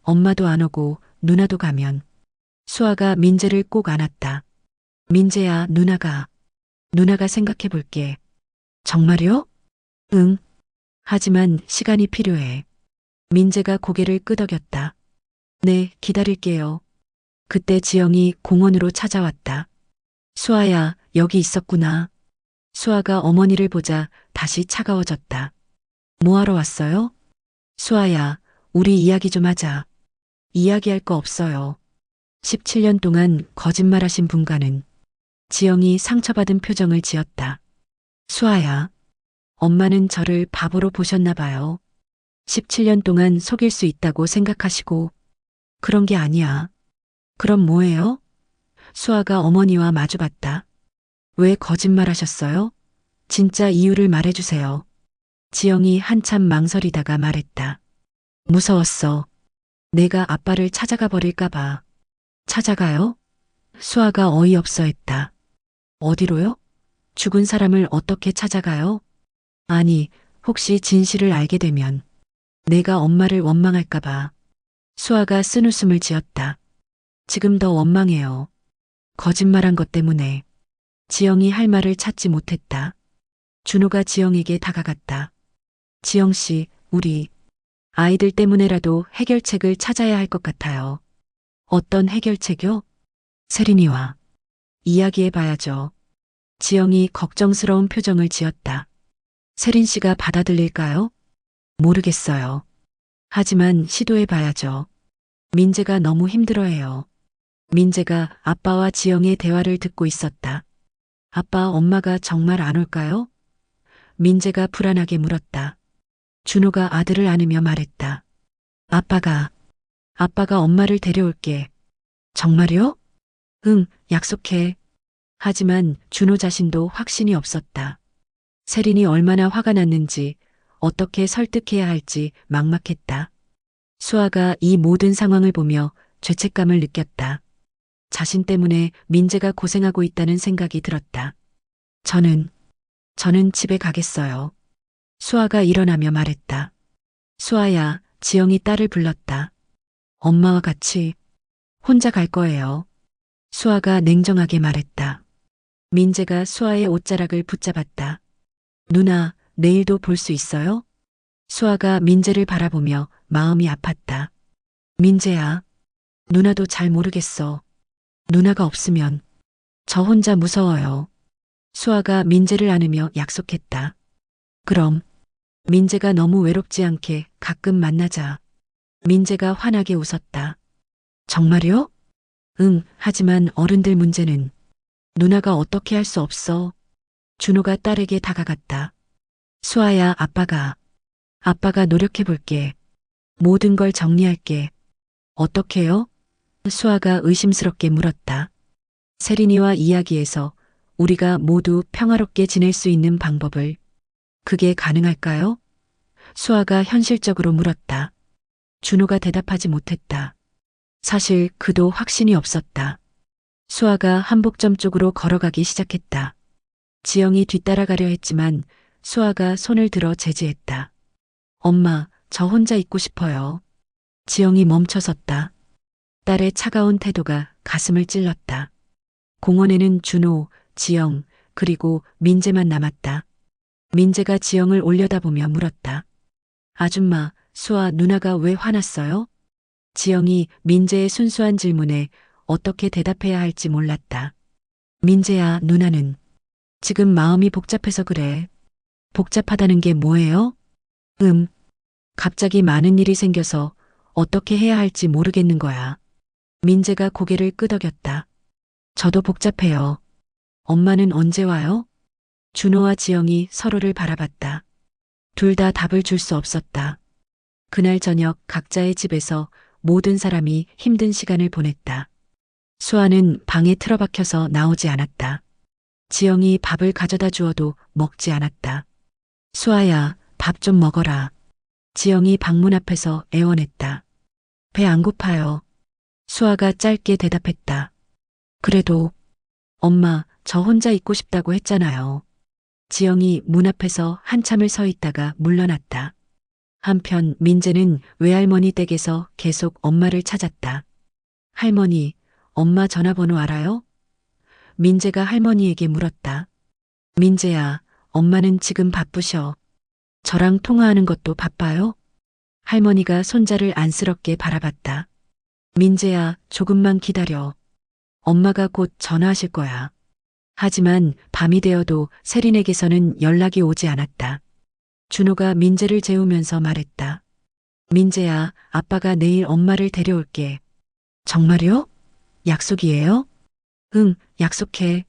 엄마도 안 오고 누나도 가면. 수아가 민재를 꼭 안았다. 민재야, 누나가 생각해 볼게. 정말요? 응. 하지만 시간이 필요해. 민재가 고개를 끄덕였다. 네, 기다릴게요. 그때 지영이 공원으로 찾아왔다. 수아야, 여기 있었구나. 수아가 어머니를 보자 다시 차가워졌다. 뭐하러 왔어요? 수아야, 우리 이야기 좀 하자. 이야기할 거 없어요. 17년 동안 거짓말하신 분과는. 지영이 상처받은 표정을 지었다. 수아야, 엄마는 저를 바보로 보셨나 봐요. 17년 동안 속일 수 있다고 생각하시고. 그런 게 아니야. 그럼 뭐예요? 수아가 어머니와 마주봤다. 왜 거짓말하셨어요? 진짜 이유를 말해주세요. 지영이 한참 망설이다가 말했다. 무서웠어. 내가 아빠를 찾아가 버릴까봐. 찾아가요? 수아가 어이없어 했다. 어디로요? 죽은 사람을 어떻게 찾아가요? 아니, 혹시 진실을 알게 되면 내가 엄마를 원망할까봐. 수아가 쓴웃음을 지었다. 지금 더 원망해요. 거짓말한 것 때문에. 지영이 할 말을 찾지 못했다. 준호가 지영에게 다가갔다. 지영 씨, 우리 아이들 때문에라도 해결책을 찾아야 할 것 같아요. 어떤 해결책요? 세린이와 이야기해 봐야죠. 지영이 걱정스러운 표정을 지었다. 세린 씨가 받아들일까요? 모르겠어요. 하지만 시도해 봐야죠. 민재가 너무 힘들어해요. 민재가 아빠와 지영의 대화를 듣고 있었다. 아빠, 엄마가 정말 안 올까요? 민재가 불안하게 물었다. 준호가 아들을 안으며 말했다. 아빠가 엄마를 데려올게. 정말요? 응, 약속해. 하지만 준호 자신도 확신이 없었다. 세린이 얼마나 화가 났는지, 어떻게 설득해야 할지 막막했다. 수아가 이 모든 상황을 보며 죄책감을 느꼈다. 자신 때문에 민재가 고생하고 있다는 생각이 들었다. 저는 집에 가겠어요. 수아가 일어나며 말했다. 수아야, 지영이 딸을 불렀다. 엄마와 같이 혼자 갈 거예요. 수아가 냉정하게 말했다. 민재가 수아의 옷자락을 붙잡았다. 누나, 내일도 볼 수 있어요? 수아가 민재를 바라보며 마음이 아팠다. 민재야, 누나도 잘 모르겠어. 누나가 없으면 저 혼자 무서워요. 수아가 민재를 안으며 약속했다. 그럼 민재가 너무 외롭지 않게 가끔 만나자. 민재가 환하게 웃었다. 정말요? 응, 하지만 어른들 문제는 누나가 어떻게 할 수 없어. 준호가 딸에게 다가갔다. 수아야, 아빠가 노력해 볼게. 모든 걸 정리할게. 어떻게요? 수아가 의심스럽게 물었다. 세린이와 이야기해서 우리가 모두 평화롭게 지낼 수 있는 방법을. 그게 가능할까요? 수아가 현실적으로 물었다. 준호가 대답하지 못했다. 사실 그도 확신이 없었다. 수아가 한복점 쪽으로 걸어가기 시작했다. 지영이 뒤따라가려 했지만 수아가 손을 들어 제지했다. 엄마, 저 혼자 있고 싶어요. 지영이 멈춰섰다. 딸의 차가운 태도가 가슴을 찔렀다. 공원에는 준호, 지영, 그리고 민재만 남았다. 민재가 지영을 올려다보며 물었다. 아줌마, 수아 누나가 왜 화났어요? 지영이 민재의 순수한 질문에 어떻게 대답해야 할지 몰랐다. 민재야, 누나는 지금 마음이 복잡해서 그래. 복잡하다는 게 뭐예요? 갑자기 많은 일이 생겨서 어떻게 해야 할지 모르겠는 거야. 민재가 고개를 끄덕였다. 저도 복잡해요. 엄마는 언제 와요? 준호와 지영이 서로를 바라봤다. 둘 다 답을 줄 수 없었다. 그날 저녁 각자의 집에서 모든 사람이 힘든 시간을 보냈다. 수아는 방에 틀어박혀서 나오지 않았다. 지영이 밥을 가져다 주어도 먹지 않았다. 수아야, 밥 좀 먹어라. 지영이 방문 앞에서 애원했다. 배 안 고파요. 수아가 짧게 대답했다. 그래도 엄마, 저 혼자 있고 싶다고 했잖아요. 지영이 문 앞에서 한참을 서 있다가 물러났다. 한편 민재는 외할머니 댁에서 계속 엄마를 찾았다. 할머니, 엄마 전화번호 알아요? 민재가 할머니에게 물었다. 민재야, 엄마는 지금 바쁘셔. 저랑 통화하는 것도 바빠요? 할머니가 손자를 안쓰럽게 바라봤다. 민재야, 조금만 기다려. 엄마가 곧 전화하실 거야. 하지만 밤이 되어도 세린에게서는 연락이 오지 않았다. 준호가 민재를 재우면서 말했다. 민재야, 아빠가 내일 엄마를 데려올게. 정말요? 약속이에요? 응, 약속해.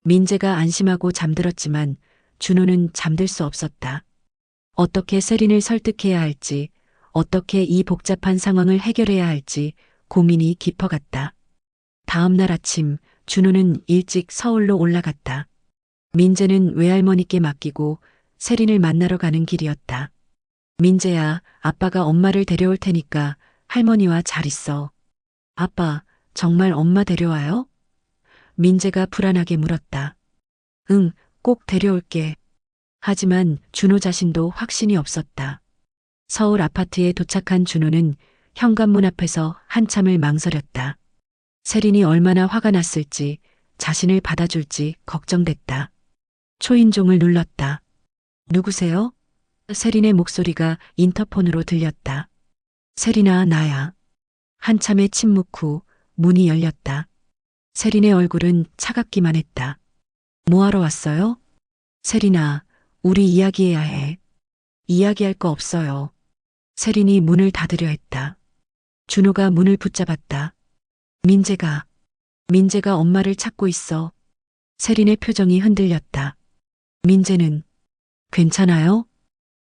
민재가 안심하고 잠들었지만 준호는 잠들 수 없었다. 어떻게 세린을 설득해야 할지, 어떻게 이 복잡한 상황을 해결해야 할지 고민이 깊어갔다. 다음 날 아침 준호는 일찍 서울로 올라갔다. 민재는 외할머니께 맡기고 세린을 만나러 가는 길이었다. 민재야, 아빠가 엄마를 데려올 테니까 할머니와 잘 있어. 아빠, 정말 엄마 데려와요? 민재가 불안하게 물었다. 응, 꼭 데려올게. 하지만 준호 자신도 확신이 없었다. 서울 아파트에 도착한 준호는 현관문 앞에서 한참을 망설였다. 세린이 얼마나 화가 났을지, 자신을 받아줄지 걱정됐다. 초인종을 눌렀다. 누구세요? 세린의 목소리가 인터폰으로 들렸다. 세린아, 나야. 한참의 침묵 후 문이 열렸다. 세린의 얼굴은 차갑기만 했다. 뭐하러 왔어요? 세린아, 우리 이야기해야 해. 이야기할 거 없어요. 세린이 문을 닫으려 했다. 준호가 문을 붙잡았다. 민재가 엄마를 찾고 있어. 세린의 표정이 흔들렸다. 민재는 괜찮아요?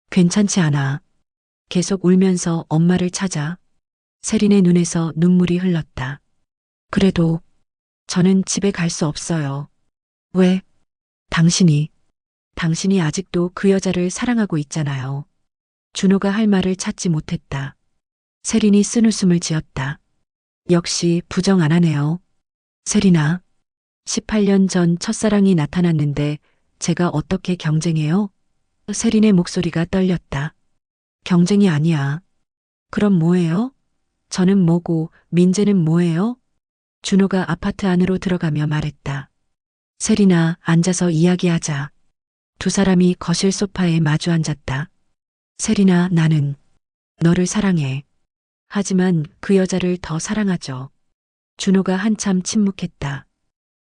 괜찮지 않아. 계속 울면서 엄마를 찾아. 세린의 눈에서 눈물이 흘렀다. 그래도 저는 집에 갈 수 없어요. 왜? 당신이 아직도 그 여자를 사랑하고 있잖아요. 준호가 할 말을 찾지 못했다. 세린이 쓴웃음을 지었다. 역시 부정 안 하네요. 세린아, 18년 전 첫사랑이 나타났는데 제가 어떻게 경쟁해요? 세린의 목소리가 떨렸다. 경쟁이 아니야. 그럼 뭐예요? 저는 뭐고 민재는 뭐예요? 준호가 아파트 안으로 들어가며 말했다. 세린아, 앉아서 이야기하자. 두 사람이 거실 소파에 마주 앉았다. 세린아, 나는 너를 사랑해. 하지만 그 여자를 더 사랑하죠. 준호가 한참 침묵했다.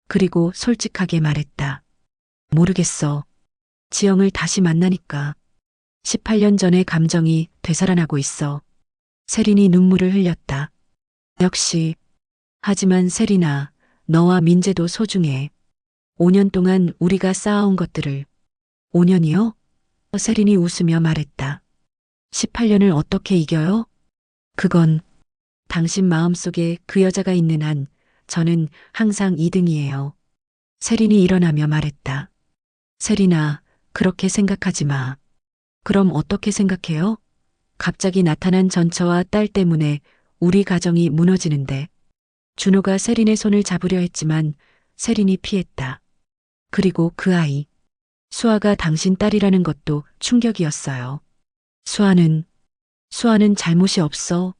그리고 솔직하게 말했다. 모르겠어. 지영을 다시 만나니까. 18년 전의 감정이 되살아나고 있어. 세린이 눈물을 흘렸다. 역시. 하지만 세린아, 너와 민재도 소중해. 5년 동안 우리가 쌓아온 것들을. 5년이요? 세린이 웃으며 말했다. 18년을 어떻게 이겨요? 그건 당신 마음속에 그 여자가 있는 한 저는 항상 2등이에요. 세린이 일어나며 말했다. 세린아, 그렇게 생각하지 마. 그럼 어떻게 생각해요? 갑자기 나타난 전처와 딸 때문에 우리 가정이 무너지는데. 준호가 세린의 손을 잡으려 했지만 세린이 피했다. 그리고 그 아이. 수아가 당신 딸이라는 것도 충격이었어요. 수아는 잘못이 없어.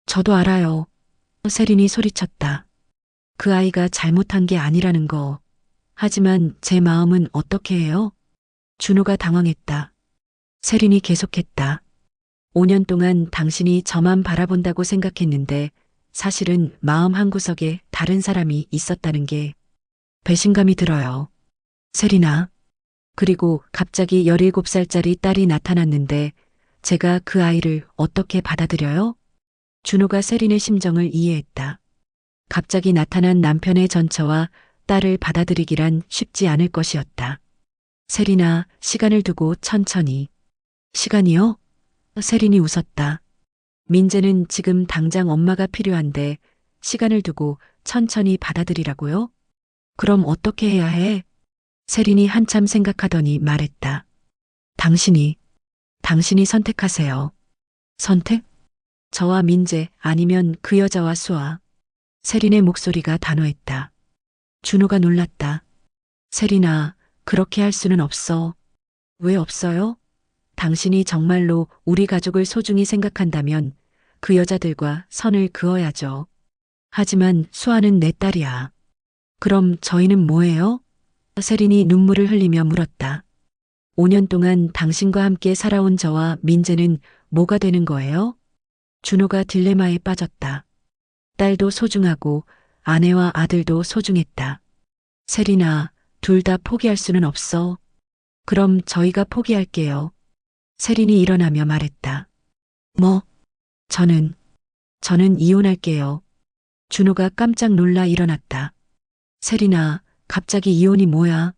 저도 알아요. 세린이 소리쳤다. 그 아이가 잘못한 게 아니라는 거. 하지만 제 마음은 어떻게 해요? 준호가 당황했다. 세린이 계속했다. 5년 동안 당신이 저만 바라본다고 생각했는데 사실은 마음 한구석에 다른 사람이 있었다는 게 배신감이 들어요. 세린아. 그리고 갑자기 17살짜리 딸이 나타났는데 제가 그 아이를 어떻게 받아들여요? 준호가 세린의 심정을 이해했다. 갑자기 나타난 남편의 전처와 딸을 받아들이기란 쉽지 않을 것이었다. 세린아, 시간을 두고 천천히. 시간이요? 세린이 웃었다. 민재는 지금 당장 엄마가 필요한데 시간을 두고 천천히 받아들이라고요? 그럼 어떻게 해야 해? 세린이 한참 생각하더니 말했다. 당신이 선택하세요. 선택? 저와 민재 아니면 그 여자와 수아. 세린의 목소리가 단호했다. 준호가 놀랐다. 세린아, 그렇게 할 수는 없어. 왜 없어요? 당신이 정말로 우리 가족을 소중히 생각한다면 그 여자들과 선을 그어야죠. 하지만 수아는 내 딸이야. 그럼 저희는 뭐예요? 세린이 눈물을 흘리며 물었다. 5년 동안 당신과 함께 살아온 저와 민재는 뭐가 되는 거예요? 준호가 딜레마에 빠졌다. 딸도 소중하고 아내와 아들도 소중했다. 세린아, 둘 다 포기할 수는 없어. 그럼 저희가 포기할게요. 세린이 일어나며 말했다. 뭐? 저는 이혼할게요. 준호가 깜짝 놀라 일어났다. 세린아, 갑자기 이혼이 뭐야?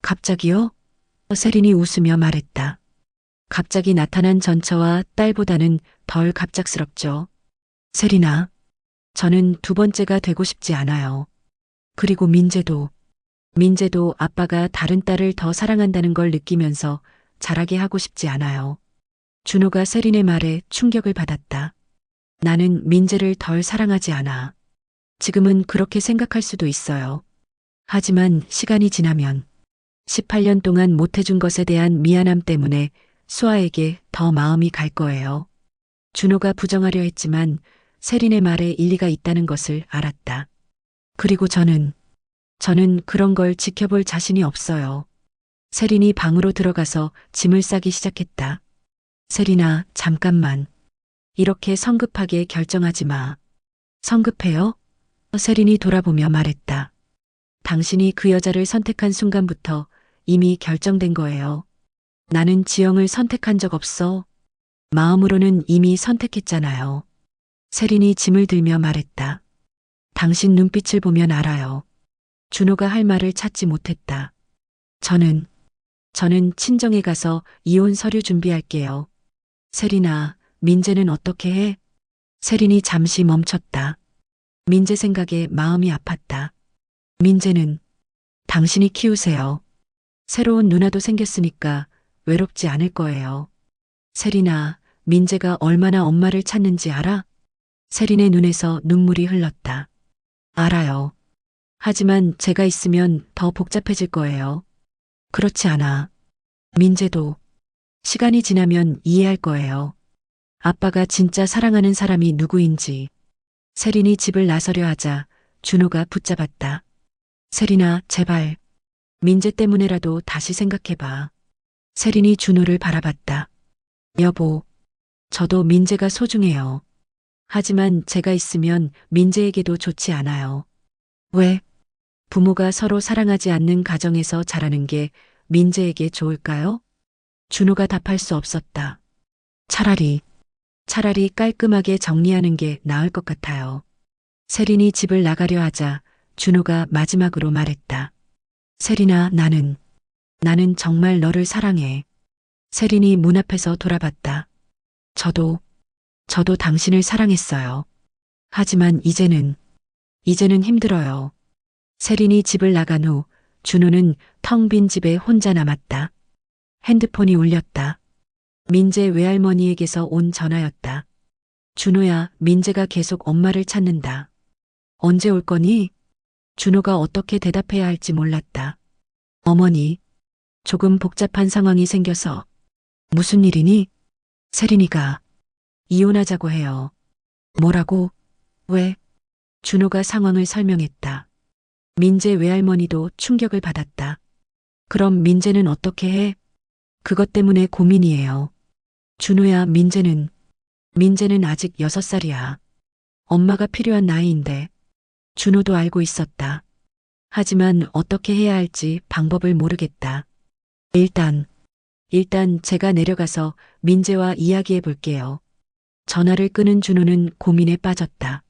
갑자기요? 세린이 웃으며 말했다. 갑자기 나타난 전처와 딸보다는 덜 갑작스럽죠. 세린아, 저는 두 번째가 되고 싶지 않아요. 그리고 민재도 아빠가 다른 딸을 더 사랑한다는 걸 느끼면서 자라게 하고 싶지 않아요. 준호가 세린의 말에 충격을 받았다. 나는 민재를 덜 사랑하지 않아. 지금은 그렇게 생각할 수도 있어요. 하지만 시간이 지나면 18년 동안 못해준 것에 대한 미안함 때문에 수아에게 더 마음이 갈 거예요. 준호가 부정하려 했지만 세린의 말에 일리가 있다는 것을 알았다. 그리고 저는 그런 걸 지켜볼 자신이 없어요. 세린이 방으로 들어가서 짐을 싸기 시작했다. 세린아, 잠깐만. 이렇게 성급하게 결정하지 마. 성급해요? 세린이 돌아보며 말했다. 당신이 그 여자를 선택한 순간부터 이미 결정된 거예요. 나는 지영을 선택한 적 없어. 마음으로는 이미 선택했잖아요. 세린이 짐을 들며 말했다. 당신 눈빛을 보면 알아요. 준호가 할 말을 찾지 못했다. 저는 친정에 가서 이혼 서류 준비할게요. 세린아, 민재는 어떻게 해? 세린이 잠시 멈췄다. 민재 생각에 마음이 아팠다. 민재는 당신이 키우세요. 새로운 누나도 생겼으니까 외롭지 않을 거예요. 세린아, 민재가 얼마나 엄마를 찾는지 알아? 세린의 눈에서 눈물이 흘렀다. 알아요. 하지만 제가 있으면 더 복잡해질 거예요. 그렇지 않아. 민재도 시간이 지나면 이해할 거예요. 아빠가 진짜 사랑하는 사람이 누구인지. 세린이 집을 나서려 하자 준호가 붙잡았다. 세린아, 제발. 민재 때문에라도 다시 생각해봐. 세린이 준호를 바라봤다. 여보, 저도 민재가 소중해요. 하지만 제가 있으면 민재에게도 좋지 않아요. 왜? 부모가 서로 사랑하지 않는 가정에서 자라는 게 민재에게 좋을까요? 준호가 답할 수 없었다. 차라리 깔끔하게 정리하는 게 나을 것 같아요. 세린이 집을 나가려 하자 준호가 마지막으로 말했다. 세린아, 나는 정말 너를 사랑해. 세린이 문 앞에서 돌아봤다. 저도 당신을 사랑했어요. 하지만 이제는 힘들어요. 세린이 집을 나간 후 준호는 텅 빈 집에 혼자 남았다. 핸드폰이 울렸다. 민재 외할머니에게서 온 전화였다. 준호야, 민재가 계속 엄마를 찾는다. 언제 올 거니? 준호가 어떻게 대답해야 할지 몰랐다. 어머니, 조금 복잡한 상황이 생겨서. 무슨 일이니? 세린이가 이혼하자고 해요. 뭐라고? 왜? 준호가 상황을 설명했다. 민재 외할머니도 충격을 받았다. 그럼 민재는 어떻게 해? 그것 때문에 고민이에요. 준호야, 민재는 아직 6살이야. 엄마가 필요한 나이인데. 준호도 알고 있었다. 하지만 어떻게 해야 할지 방법을 모르겠다. 일단 제가 내려가서 민재와 이야기해 볼게요. 전화를 끊은 준호는 고민에 빠졌다.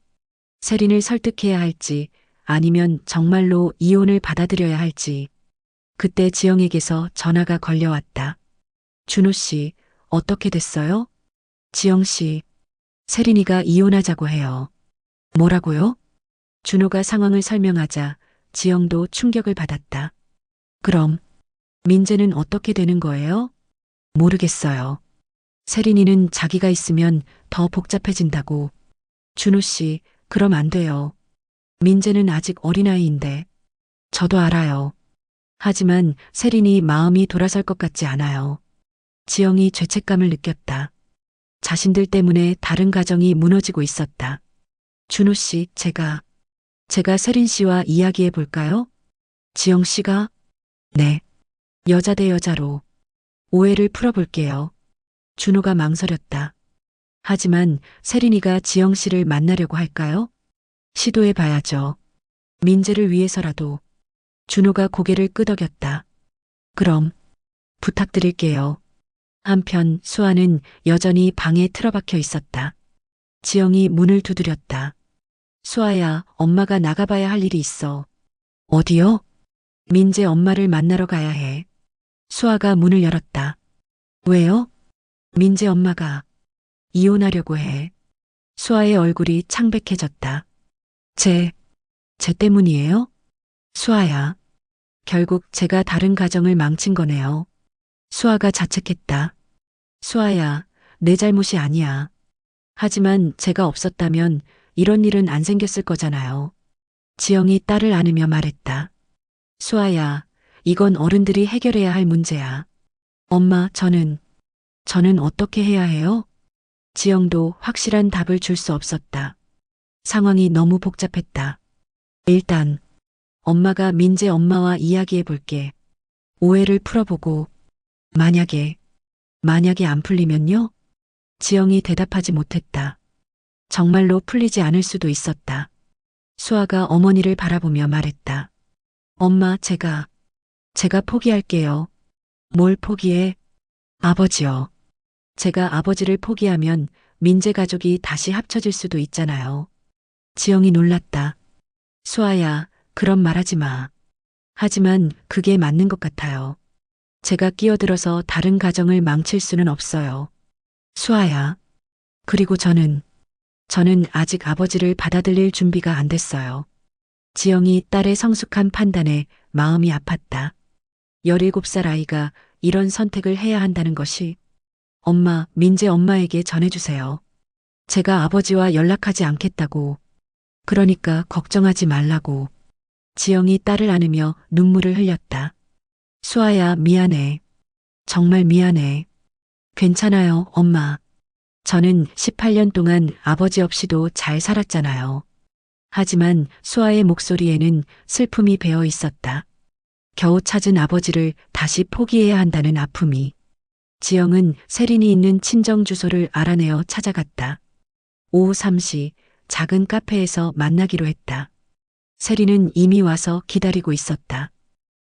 세린을 설득해야 할지 아니면 정말로 이혼을 받아들여야 할지. 그때 지영에게서 전화가 걸려왔다. 준호 씨, 어떻게 됐어요? 지영 씨, 세린이가 이혼하자고 해요. 뭐라고요? 준호가 상황을 설명하자 지영도 충격을 받았다. 그럼 민재는 어떻게 되는 거예요? 모르겠어요. 세린이는 자기가 있으면 더 복잡해진다고. 준호 씨, 그럼 안 돼요. 민재는 아직 어린아이인데. 저도 알아요. 하지만 세린이 마음이 돌아설 것 같지 않아요. 지영이 죄책감을 느꼈다. 자신들 때문에 다른 가정이 무너지고 있었다. 준호 씨, 제가 세린 씨와 이야기해 볼까요? 지영 씨가? 네. 여자 대 여자로 오해를 풀어볼게요. 준호가 망설였다. 하지만 세린이가 지영 씨를 만나려고 할까요? 시도해 봐야죠. 민재를 위해서라도. 준호가 고개를 끄덕였다. 그럼 부탁드릴게요. 한편 수아는 여전히 방에 틀어박혀 있었다. 지영이 문을 두드렸다. 수아야, 엄마가 나가봐야 할 일이 있어. 어디요? 민재 엄마를 만나러 가야 해. 수아가 문을 열었다. 왜요? 민재 엄마가 이혼하려고 해. 수아의 얼굴이 창백해졌다. 제 때문이에요? 수아야, 결국 제가 다른 가정을 망친 거네요. 수아가 자책했다. 수아야, 내 잘못이 아니야. 하지만 제가 없었다면 이런 일은 안 생겼을 거잖아요. 지영이 딸을 안으며 말했다. 수아야, 이건 어른들이 해결해야 할 문제야. 엄마, 저는 어떻게 해야 해요? 지영도 확실한 답을 줄 수 없었다. 상황이 너무 복잡했다. 일단 엄마가 민재 엄마와 이야기해 볼게. 오해를 풀어보고 만약에 안 풀리면요? 지영이 대답하지 못했다. 정말로 풀리지 않을 수도 있었다. 수아가 어머니를 바라보며 말했다. 엄마, 제가 포기할게요. 뭘 포기해? 아버지요. 제가 아버지를 포기하면 민재 가족이 다시 합쳐질 수도 있잖아요. 지영이 놀랐다. 수아야, 그런 말 하지 마. 하지만 그게 맞는 것 같아요. 제가 끼어들어서 다른 가정을 망칠 수는 없어요. 수아야. 그리고 저는 아직 아버지를 받아들일 준비가 안 됐어요. 지영이 딸의 성숙한 판단에 마음이 아팠다. 17살 아이가 이런 선택을 해야 한다는 것이. 엄마, 민재 엄마에게 전해주세요. 제가 아버지와 연락하지 않겠다고. 그러니까 걱정하지 말라고. 지영이 딸을 안으며 눈물을 흘렸다. 수아야, 미안해. 정말 미안해. 괜찮아요, 엄마. 저는 18년 동안 아버지 없이도 잘 살았잖아요. 하지만 수아의 목소리에는 슬픔이 배어 있었다. 겨우 찾은 아버지를 다시 포기해야 한다는 아픔이. 지영은 세린이 있는 친정 주소를 알아내어 찾아갔다. 오후 3시 작은 카페에서 만나기로 했다. 세린은 이미 와서 기다리고 있었다.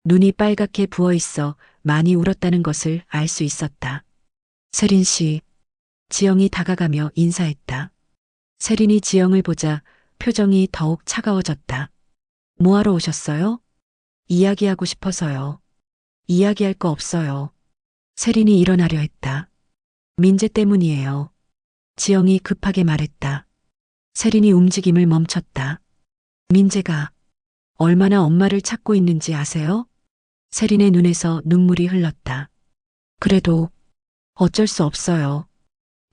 눈이 빨갛게 부어 있어 많이 울었다는 것을 알 수 있었다. 세린 씨, 지영이 다가가며 인사했다. 세린이 지영을 보자 표정이 더욱 차가워졌다. 뭐하러 오셨어요? 이야기하고 싶어서요. 이야기할 거 없어요. 세린이 일어나려 했다. 민재 때문이에요. 지영이 급하게 말했다. 세린이 움직임을 멈췄다. 민재가 얼마나 엄마를 찾고 있는지 아세요? 세린의 눈에서 눈물이 흘렀다. 그래도 어쩔 수 없어요.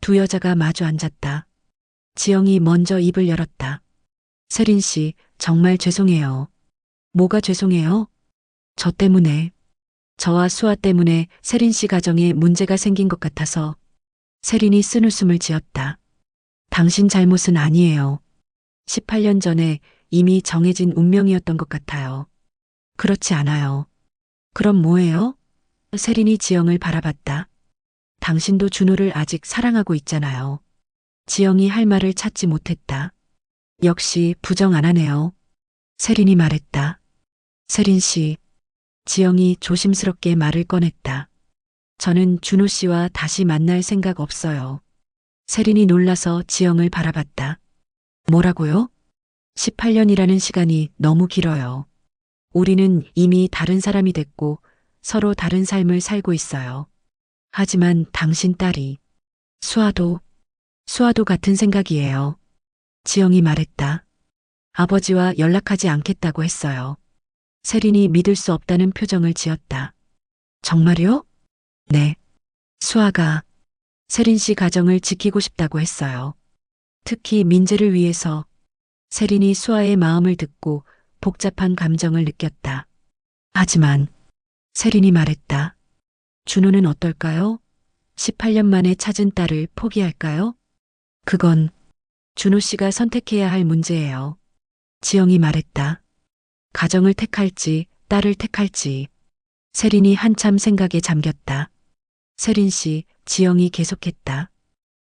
두 여자가 마주 앉았다. 지영이 먼저 입을 열었다. 세린 씨, 정말 죄송해요. 뭐가 죄송해요? 저 때문에. 저와 수아 때문에 세린 씨 가정에 문제가 생긴 것 같아서. 세린이 쓴웃음을 지었다. 당신 잘못은 아니에요. 18년 전에 이미 정해진 운명이었던 것 같아요. 그렇지 않아요. 그럼 뭐예요? 세린이 지영을 바라봤다. 당신도 준호를 아직 사랑하고 있잖아요. 지영이 할 말을 찾지 못했다. 역시 부정 안 하네요. 세린이 말했다. 세린 씨. 지영이 조심스럽게 말을 꺼냈다. 저는 준호 씨와 다시 만날 생각 없어요. 세린이 놀라서 지영을 바라봤다. 뭐라고요? 18년이라는 시간이 너무 길어요. 우리는 이미 다른 사람이 됐고 서로 다른 삶을 살고 있어요. 하지만 당신 딸이 수아도 같은 생각이에요. 지영이 말했다. 아버지와 연락하지 않겠다고 했어요. 세린이 믿을 수 없다는 표정을 지었다. 정말요? 네. 수아가 세린 씨 가정을 지키고 싶다고 했어요. 특히 민재를 위해서. 세린이 수아의 마음을 듣고 복잡한 감정을 느꼈다. 하지만 세린이 말했다. 준호는 어떨까요? 18년 만에 찾은 딸을 포기할까요? 그건 준호 씨가 선택해야 할 문제예요. 지영이 말했다. 가정을 택할지 딸을 택할지. 세린이 한참 생각에 잠겼다. 세린 씨, 지영이 계속했다.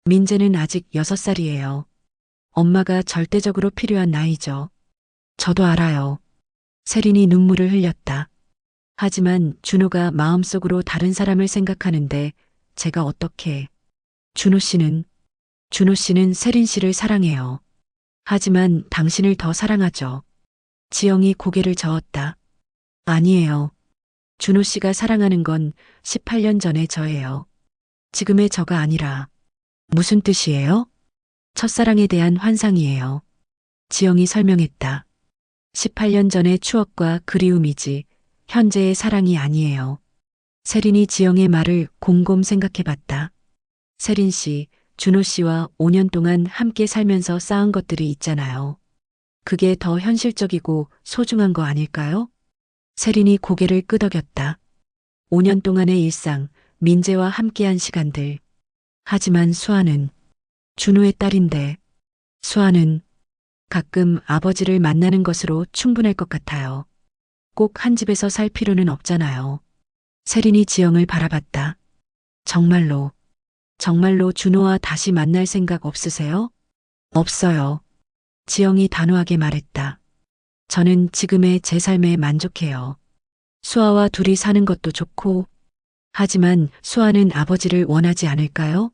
민재는 아직 6살이에요. 엄마가 절대적으로 필요한 나이죠. 저도 알아요. 세린이 눈물을 흘렸다. 하지만 준호가 마음속으로 다른 사람을 생각하는데 제가 어떻게. 준호 씨는 세린 씨를 사랑해요. 하지만 당신을 더 사랑하죠. 지영이 고개를 저었다. 아니에요. 준호 씨가 사랑하는 건 18년 전의 저예요. 지금의 저가 아니라. 무슨 뜻이에요? 첫사랑에 대한 환상이에요. 지영이 설명했다. 18년 전의 추억과 그리움이지 현재의 사랑이 아니에요. 세린이 지영의 말을 곰곰 생각해봤다. 세린 씨, 준호 씨와 5년 동안 함께 살면서 쌓은 것들이 있잖아요. 그게 더 현실적이고 소중한 거 아닐까요? 세린이 고개를 끄덕였다. 5년 동안의 일상, 민재와 함께한 시간들. 하지만 수아는 준호의 딸인데 수아는 가끔 아버지를 만나는 것으로 충분할 것 같아요. 꼭 한 집에서 살 필요는 없잖아요. 세린이 지영을 바라봤다. 정말로 준호와 다시 만날 생각 없으세요? 없어요. 지영이 단호하게 말했다. 저는 지금의 제 삶에 만족해요. 수아와 둘이 사는 것도 좋고. 하지만 수아는 아버지를 원하지 않을까요?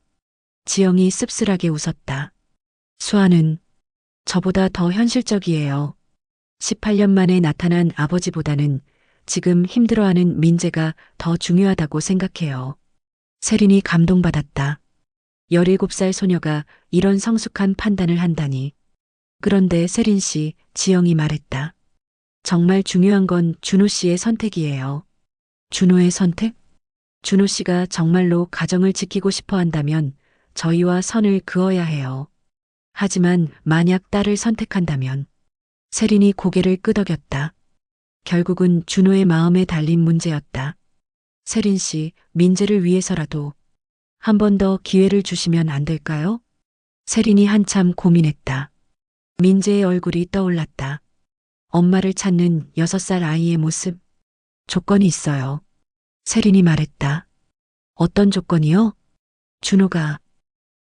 지영이 씁쓸하게 웃었다. 수아는 저보다 더 현실적이에요. 18년 만에 나타난 아버지보다는 지금 힘들어하는 민재가 더 중요하다고 생각해요. 세린이 감동받았다. 17살 소녀가 이런 성숙한 판단을 한다니. 그런데 세린 씨, 지영이 말했다. 정말 중요한 건 준호 씨의 선택이에요. 준호의 선택? 준호 씨가 정말로 가정을 지키고 싶어 한다면 저희와 선을 그어야 해요. 하지만 만약 딸을 선택한다면. 세린이 고개를 끄덕였다. 결국은 준호의 마음에 달린 문제였다. 세린 씨, 민재를 위해서라도 한 번 더 기회를 주시면 안 될까요? 세린이 한참 고민했다. 민재의 얼굴이 떠올랐다. 엄마를 찾는 6살 아이의 모습. 조건이 있어요. 세린이 말했다. 어떤 조건이요? 준호가,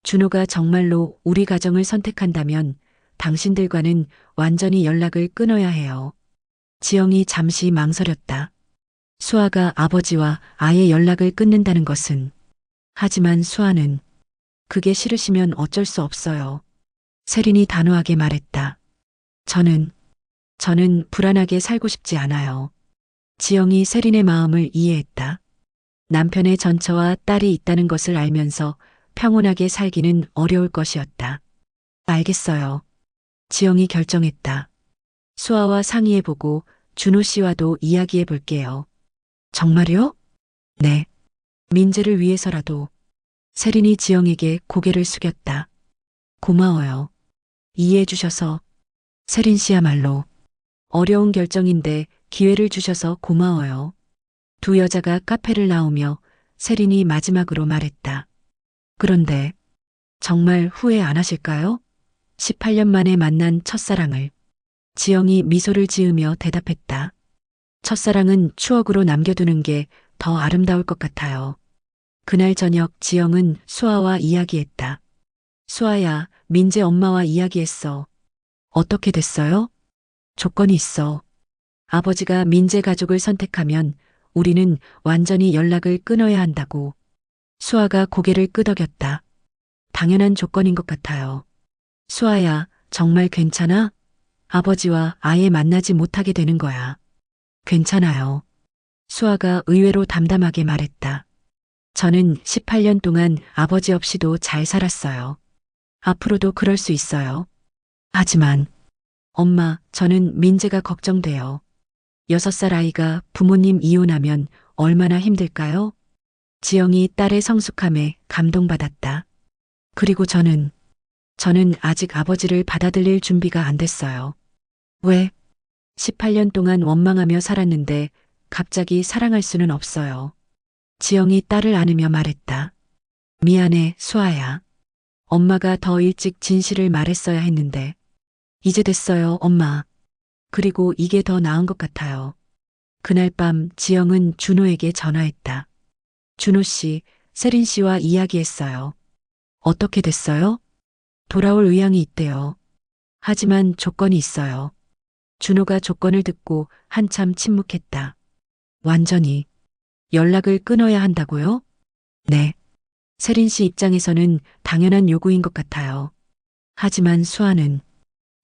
준호가 정말로 우리 가정을 선택한다면 당신들과는 완전히 연락을 끊어야 해요. 지영이 잠시 망설였다. 수아가 아버지와 아예 연락을 끊는다는 것은, 하지만 수아는 그게 싫으시면 어쩔 수 없어요. 세린이 단호하게 말했다. 저는 불안하게 살고 싶지 않아요. 지영이 세린의 마음을 이해했다. 남편의 전처와 딸이 있다는 것을 알면서 평온하게 살기는 어려울 것이었다. 알겠어요. 지영이 결정했다. 수아와 상의해보고 준호 씨와도 이야기해 볼게요. 정말요? 네. 민재를 위해서라도. 세린이 지영에게 고개를 숙였다. 고마워요. 이해해 주셔서. 세린 씨야말로 어려운 결정인데 기회를 주셔서 고마워요. 두 여자가 카페를 나오며 세린이 마지막으로 말했다. 그런데 정말 후회 안 하실까요? 18년 만에 만난 첫사랑을. 지영이 미소를 지으며 대답했다. 첫사랑은 추억으로 남겨두는 게 더 아름다울 것 같아요. 그날 저녁 지영은 수아와 이야기했다. 수아야, 민재 엄마와 이야기했어. 어떻게 됐어요? 조건이 있어. 아버지가 민재 가족을 선택하면 우리는 완전히 연락을 끊어야 한다고. 수아가 고개를 끄덕였다. 당연한 조건인 것 같아요. 수아야, 정말 괜찮아? 아버지와 아예 만나지 못하게 되는 거야. 괜찮아요. 수아가 의외로 담담하게 말했다. 저는 18년 동안 아버지 없이도 잘 살았어요. 앞으로도 그럴 수 있어요. 하지만, 엄마, 저는 민재가 걱정돼요. 6살 아이가 부모님 이혼하면 얼마나 힘들까요? 지영이 딸의 성숙함에 감동받았다. 그리고 저는 아직 아버지를 받아들일 준비가 안 됐어요. 왜? 18년 동안 원망하며 살았는데 갑자기 사랑할 수는 없어요. 지영이 딸을 안으며 말했다. 미안해, 수아야. 엄마가 더 일찍 진실을 말했어야 했는데. 이제 됐어요, 엄마. 그리고 이게 더 나은 것 같아요. 그날 밤 지영은 준호에게 전화했다. 준호 씨, 세린 씨와 이야기했어요. 어떻게 됐어요? 돌아올 의향이 있대요. 하지만 조건이 있어요. 준호가 조건을 듣고 한참 침묵했다. 완전히 연락을 끊어야 한다고요? 네. 세린 씨 입장에서는 당연한 요구인 것 같아요. 하지만 수아는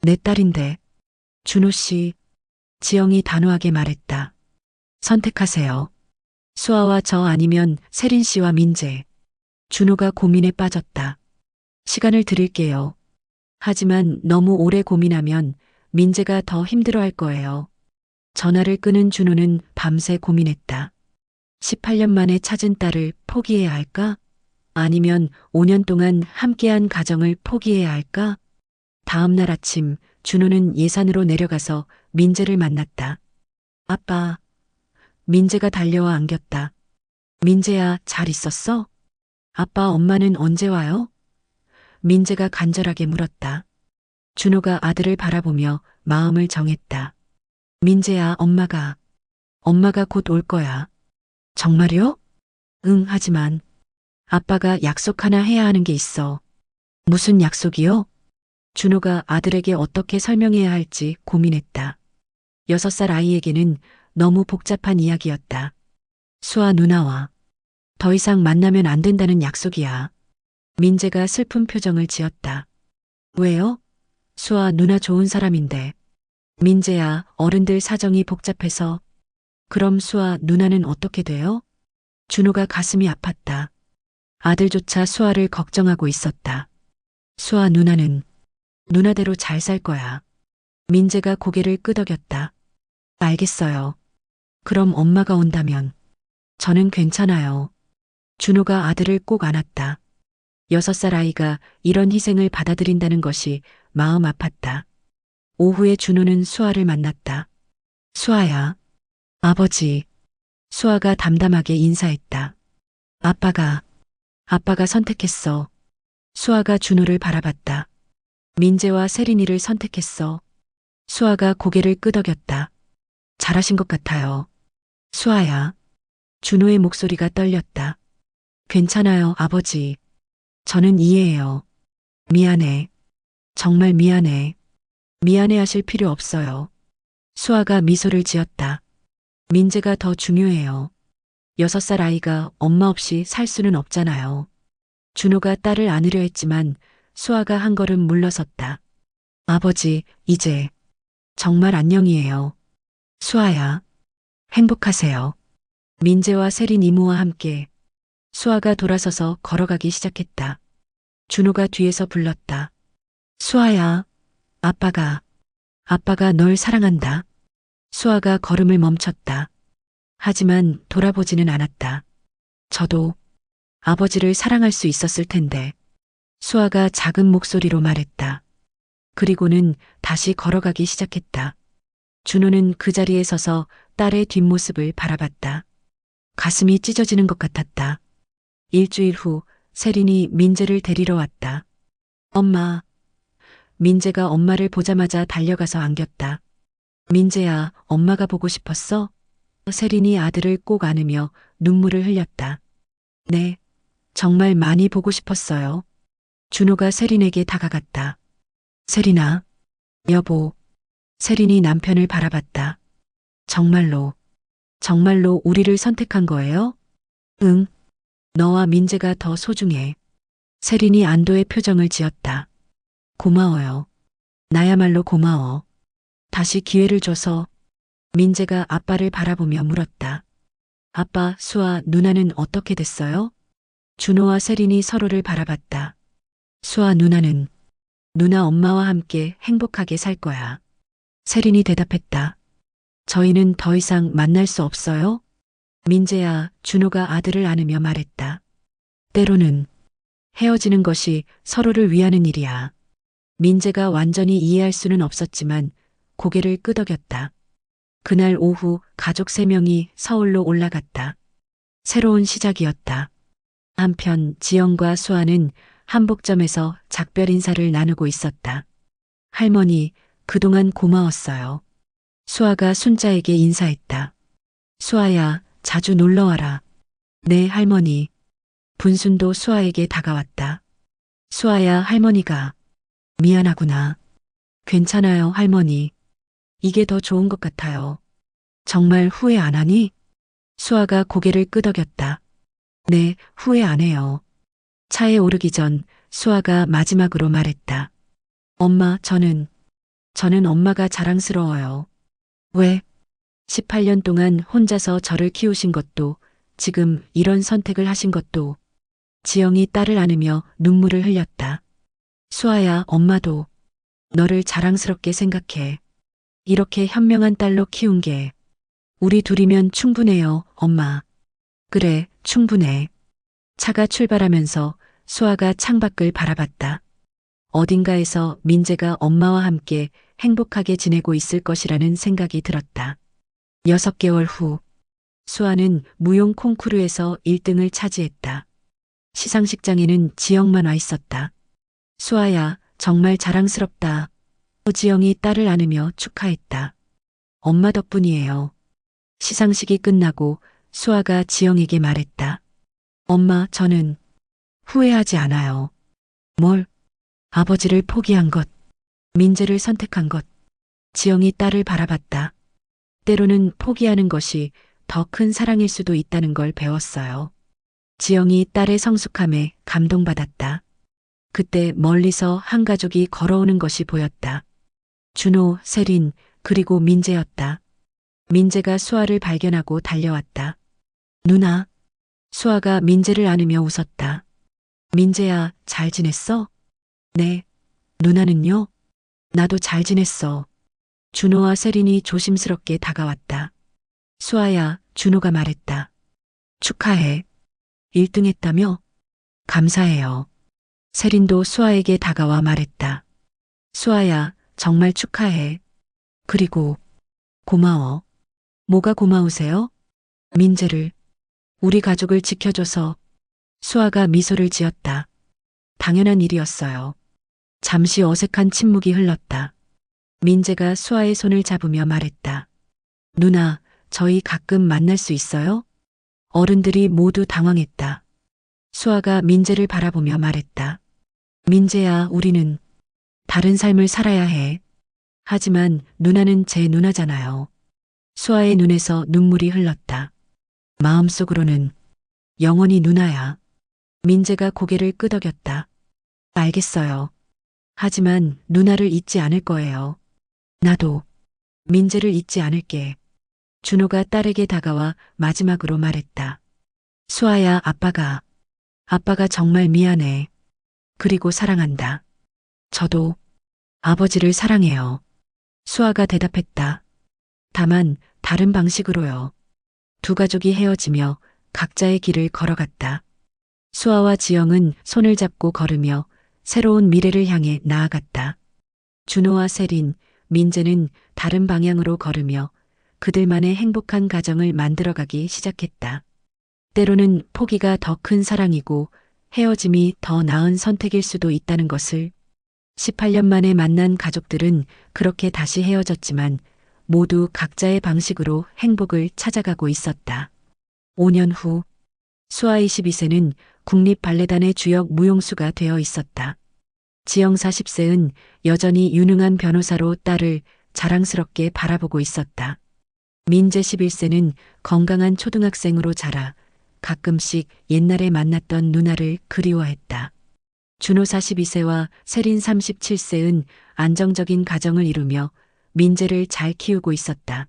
내 딸인데. 준호 씨, 지영이 단호하게 말했다. 선택하세요. 수아와 저 아니면 세린 씨와 민재. 준호가 고민에 빠졌다. 시간을 드릴게요. 하지만 너무 오래 고민하면 민재가 더 힘들어할 거예요. 전화를 끊은 준호는 밤새 고민했다. 18년 만에 찾은 딸을 포기해야 할까? 아니면 5년 동안 함께한 가정을 포기해야 할까? 다음 날 아침 준호는 예산으로 내려가서 민재를 만났다. 아빠. 민재가 달려와 안겼다. 민재야, 잘 있었어? 아빠, 엄마는 언제 와요? 민재가 간절하게 물었다. 준호가 아들을 바라보며 마음을 정했다. 민재야, 엄마가 곧 올 거야. 정말요? 응, 하지만 아빠가 약속 하나 해야 하는 게 있어. 무슨 약속이요? 준호가 아들에게 어떻게 설명해야 할지 고민했다. 6살 아이에게는 너무 복잡한 이야기였다. 수아 누나와 더 이상 만나면 안 된다는 약속이야. 민재가 슬픈 표정을 지었다. 왜요? 수아 누나 좋은 사람인데. 민재야, 어른들 사정이 복잡해서. 그럼 수아 누나는 어떻게 돼요? 준호가 가슴이 아팠다. 아들조차 수아를 걱정하고 있었다. 수아 누나는 누나대로 잘 살 거야. 민재가 고개를 끄덕였다. 알겠어요. 그럼 엄마가 온다면 저는 괜찮아요. 준호가 아들을 꼭 안았다. 6살 아이가 이런 희생을 받아들인다는 것이 마음 아팠다. 오후에 준호는 수아를 만났다. 수아야. 아버지. 수아가 담담하게 인사했다. 아빠가 선택했어. 수아가 준호를 바라봤다. 민재와 세린이를 선택했어. 수아가 고개를 끄덕였다. 잘하신 것 같아요. 수아야. 준호의 목소리가 떨렸다. 괜찮아요, 아버지. 저는 이해해요. 미안해. 정말 미안해. 미안해 하실 필요 없어요. 수아가 미소를 지었다. 민재가 더 중요해요. 6살 아이가 엄마 없이 살 수는 없잖아요. 준호가 딸을 안으려 했지만 수아가 한 걸음 물러섰다. 아버지, 이제 정말 안녕이에요. 수아야, 행복하세요. 민재와 세린 이모와 함께 수아가 돌아서서 걸어가기 시작했다. 준호가 뒤에서 불렀다. 수아야, 아빠가 널 사랑한다. 수아가 걸음을 멈췄다. 하지만 돌아보지는 않았다. 저도 아버지를 사랑할 수 있었을 텐데. 수아가 작은 목소리로 말했다. 그리고는 다시 걸어가기 시작했다. 준호는 그 자리에 서서 딸의 뒷모습을 바라봤다. 가슴이 찢어지는 것 같았다. 일주일 후 세린이 민재를 데리러 왔다. 엄마. 민재가 엄마를 보자마자 달려가서 안겼다. 민재야, 엄마가 보고 싶었어? 세린이 아들을 꼭 안으며 눈물을 흘렸다. 네, 정말 많이 보고 싶었어요. 준호가 세린에게 다가갔다. 세린아, 여보. 세린이 남편을 바라봤다. 정말로 우리를 선택한 거예요? 응. 너와 민재가 더 소중해. 세린이 안도의 표정을 지었다. 고마워요. 나야말로 고마워. 다시 기회를 줘서. 민재가 아빠를 바라보며 물었다. 아빠, 수아, 누나는 어떻게 됐어요? 준호와 세린이 서로를 바라봤다. 수아, 누나는 누나 엄마와 함께 행복하게 살 거야. 세린이 대답했다. 저희는 더 이상 만날 수 없어요? 민재야, 준호가 아들을 안으며 말했다. 때로는 헤어지는 것이 서로를 위하는 일이야. 민재가 완전히 이해할 수는 없었지만 고개를 끄덕였다. 그날 오후 가족 3명이 서울로 올라갔다. 새로운 시작이었다. 한편 지영과 수아는 한복점에서 작별 인사를 나누고 있었다. 할머니, 그동안 고마웠어요. 수아가 순자에게 인사했다. 수아야, 자주 놀러와라. 네, 할머니. 분순도 수아에게 다가왔다. 수아야, 할머니가. 미안하구나. 괜찮아요, 할머니. 이게 더 좋은 것 같아요. 정말 후회 안 하니? 수아가 고개를 끄덕였다. 네, 후회 안 해요. 차에 오르기 전 수아가 마지막으로 말했다. 엄마, 저는 엄마가 자랑스러워요. 왜? 18년 동안 혼자서 저를 키우신 것도, 지금 이런 선택을 하신 것도. 지영이 딸을 안으며 눈물을 흘렸다. 수아야, 엄마도 너를 자랑스럽게 생각해. 이렇게 현명한 딸로 키운 게 우리 둘이면 충분해요, 엄마. 그래, 충분해. 차가 출발하면서 수아가 창밖을 바라봤다. 어딘가에서 민재가 엄마와 함께 행복하게 지내고 있을 것이라는 생각이 들었다. 6개월 후, 수아는 무용 콩쿠르에서 1등을 차지했다. 시상식장에는 지영만 와 있었다. 수아야, 정말 자랑스럽다. 지영이 딸을 안으며 축하했다. 엄마 덕분이에요. 시상식이 끝나고 수아가 지영에게 말했다. 엄마, 저는 후회하지 않아요. 뭘? 아버지를 포기한 것, 민재를 선택한 것. 지영이 딸을 바라봤다. 때로는 포기하는 것이 더 큰 사랑일 수도 있다는 걸 배웠어요. 지영이 딸의 성숙함에 감동받았다. 그때 멀리서 한 가족이 걸어오는 것이 보였다. 준호, 세린, 그리고 민재였다. 민재가 수아를 발견하고 달려왔다. 누나. 수아가 민재를 안으며 웃었다. 민재야, 잘 지냈어? 네. 누나는요? 나도 잘 지냈어. 준호와 세린이 조심스럽게 다가왔다. 수아야, 준호가 말했다. 축하해. 1등 했다며? 감사해요. 세린도 수아에게 다가와 말했다. 수아야, 정말 축하해. 그리고 고마워. 뭐가 고마우세요? 민재를, 우리 가족을 지켜줘서. 수아가 미소를 지었다. 당연한 일이었어요. 잠시 어색한 침묵이 흘렀다. 민재가 수아의 손을 잡으며 말했다. 누나, 저희 가끔 만날 수 있어요? 어른들이 모두 당황했다. 수아가 민재를 바라보며 말했다. 민재야, 우리는 다른 삶을 살아야 해. 하지만 누나는 제 누나잖아요. 수아의 눈에서 눈물이 흘렀다. 마음속으로는 영원히 누나야. 민재가 고개를 끄덕였다. 알겠어요. 하지만 누나를 잊지 않을 거예요. 나도 민재를 잊지 않을게. 준호가 딸에게 다가와 마지막으로 말했다. 수아야, 아빠가 정말 미안해. 그리고 사랑한다. 저도 아버지를 사랑해요. 수아가 대답했다. 다만 다른 방식으로요. 두 가족이 헤어지며 각자의 길을 걸어갔다. 수아와 지영은 손을 잡고 걸으며 새로운 미래를 향해 나아갔다. 준호와 세린, 민재는 다른 방향으로 걸으며 그들만의 행복한 가정을 만들어가기 시작했다. 때로는 포기가 더 큰 사랑이고 헤어짐이 더 나은 선택일 수도 있다는 것을 18년 만에 만난 가족들은 그렇게 다시 헤어졌지만 모두 각자의 방식으로 행복을 찾아가고 있었다. 5년 후 수아 22세는 국립발레단의 주역 무용수가 되어 있었다. 지영 40세는 여전히 유능한 변호사로 딸을 자랑스럽게 바라보고 있었다. 민재 11세는 건강한 초등학생으로 자라 가끔씩 옛날에 만났던 누나를 그리워했다. 준호 42세와 세린 37세는 안정적인 가정을 이루며 민재를 잘 키우고 있었다.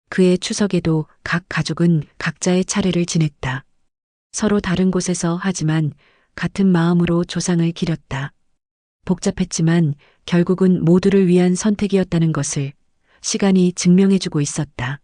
그해 추석에도 각 가족은 각자의 차례를 지냈다. 서로 다른 곳에서 하지만 같은 마음으로 조상을 기렸다. 복잡했지만 결국은 모두를 위한 선택이었다는 것을 시간이 증명해주고 있었다.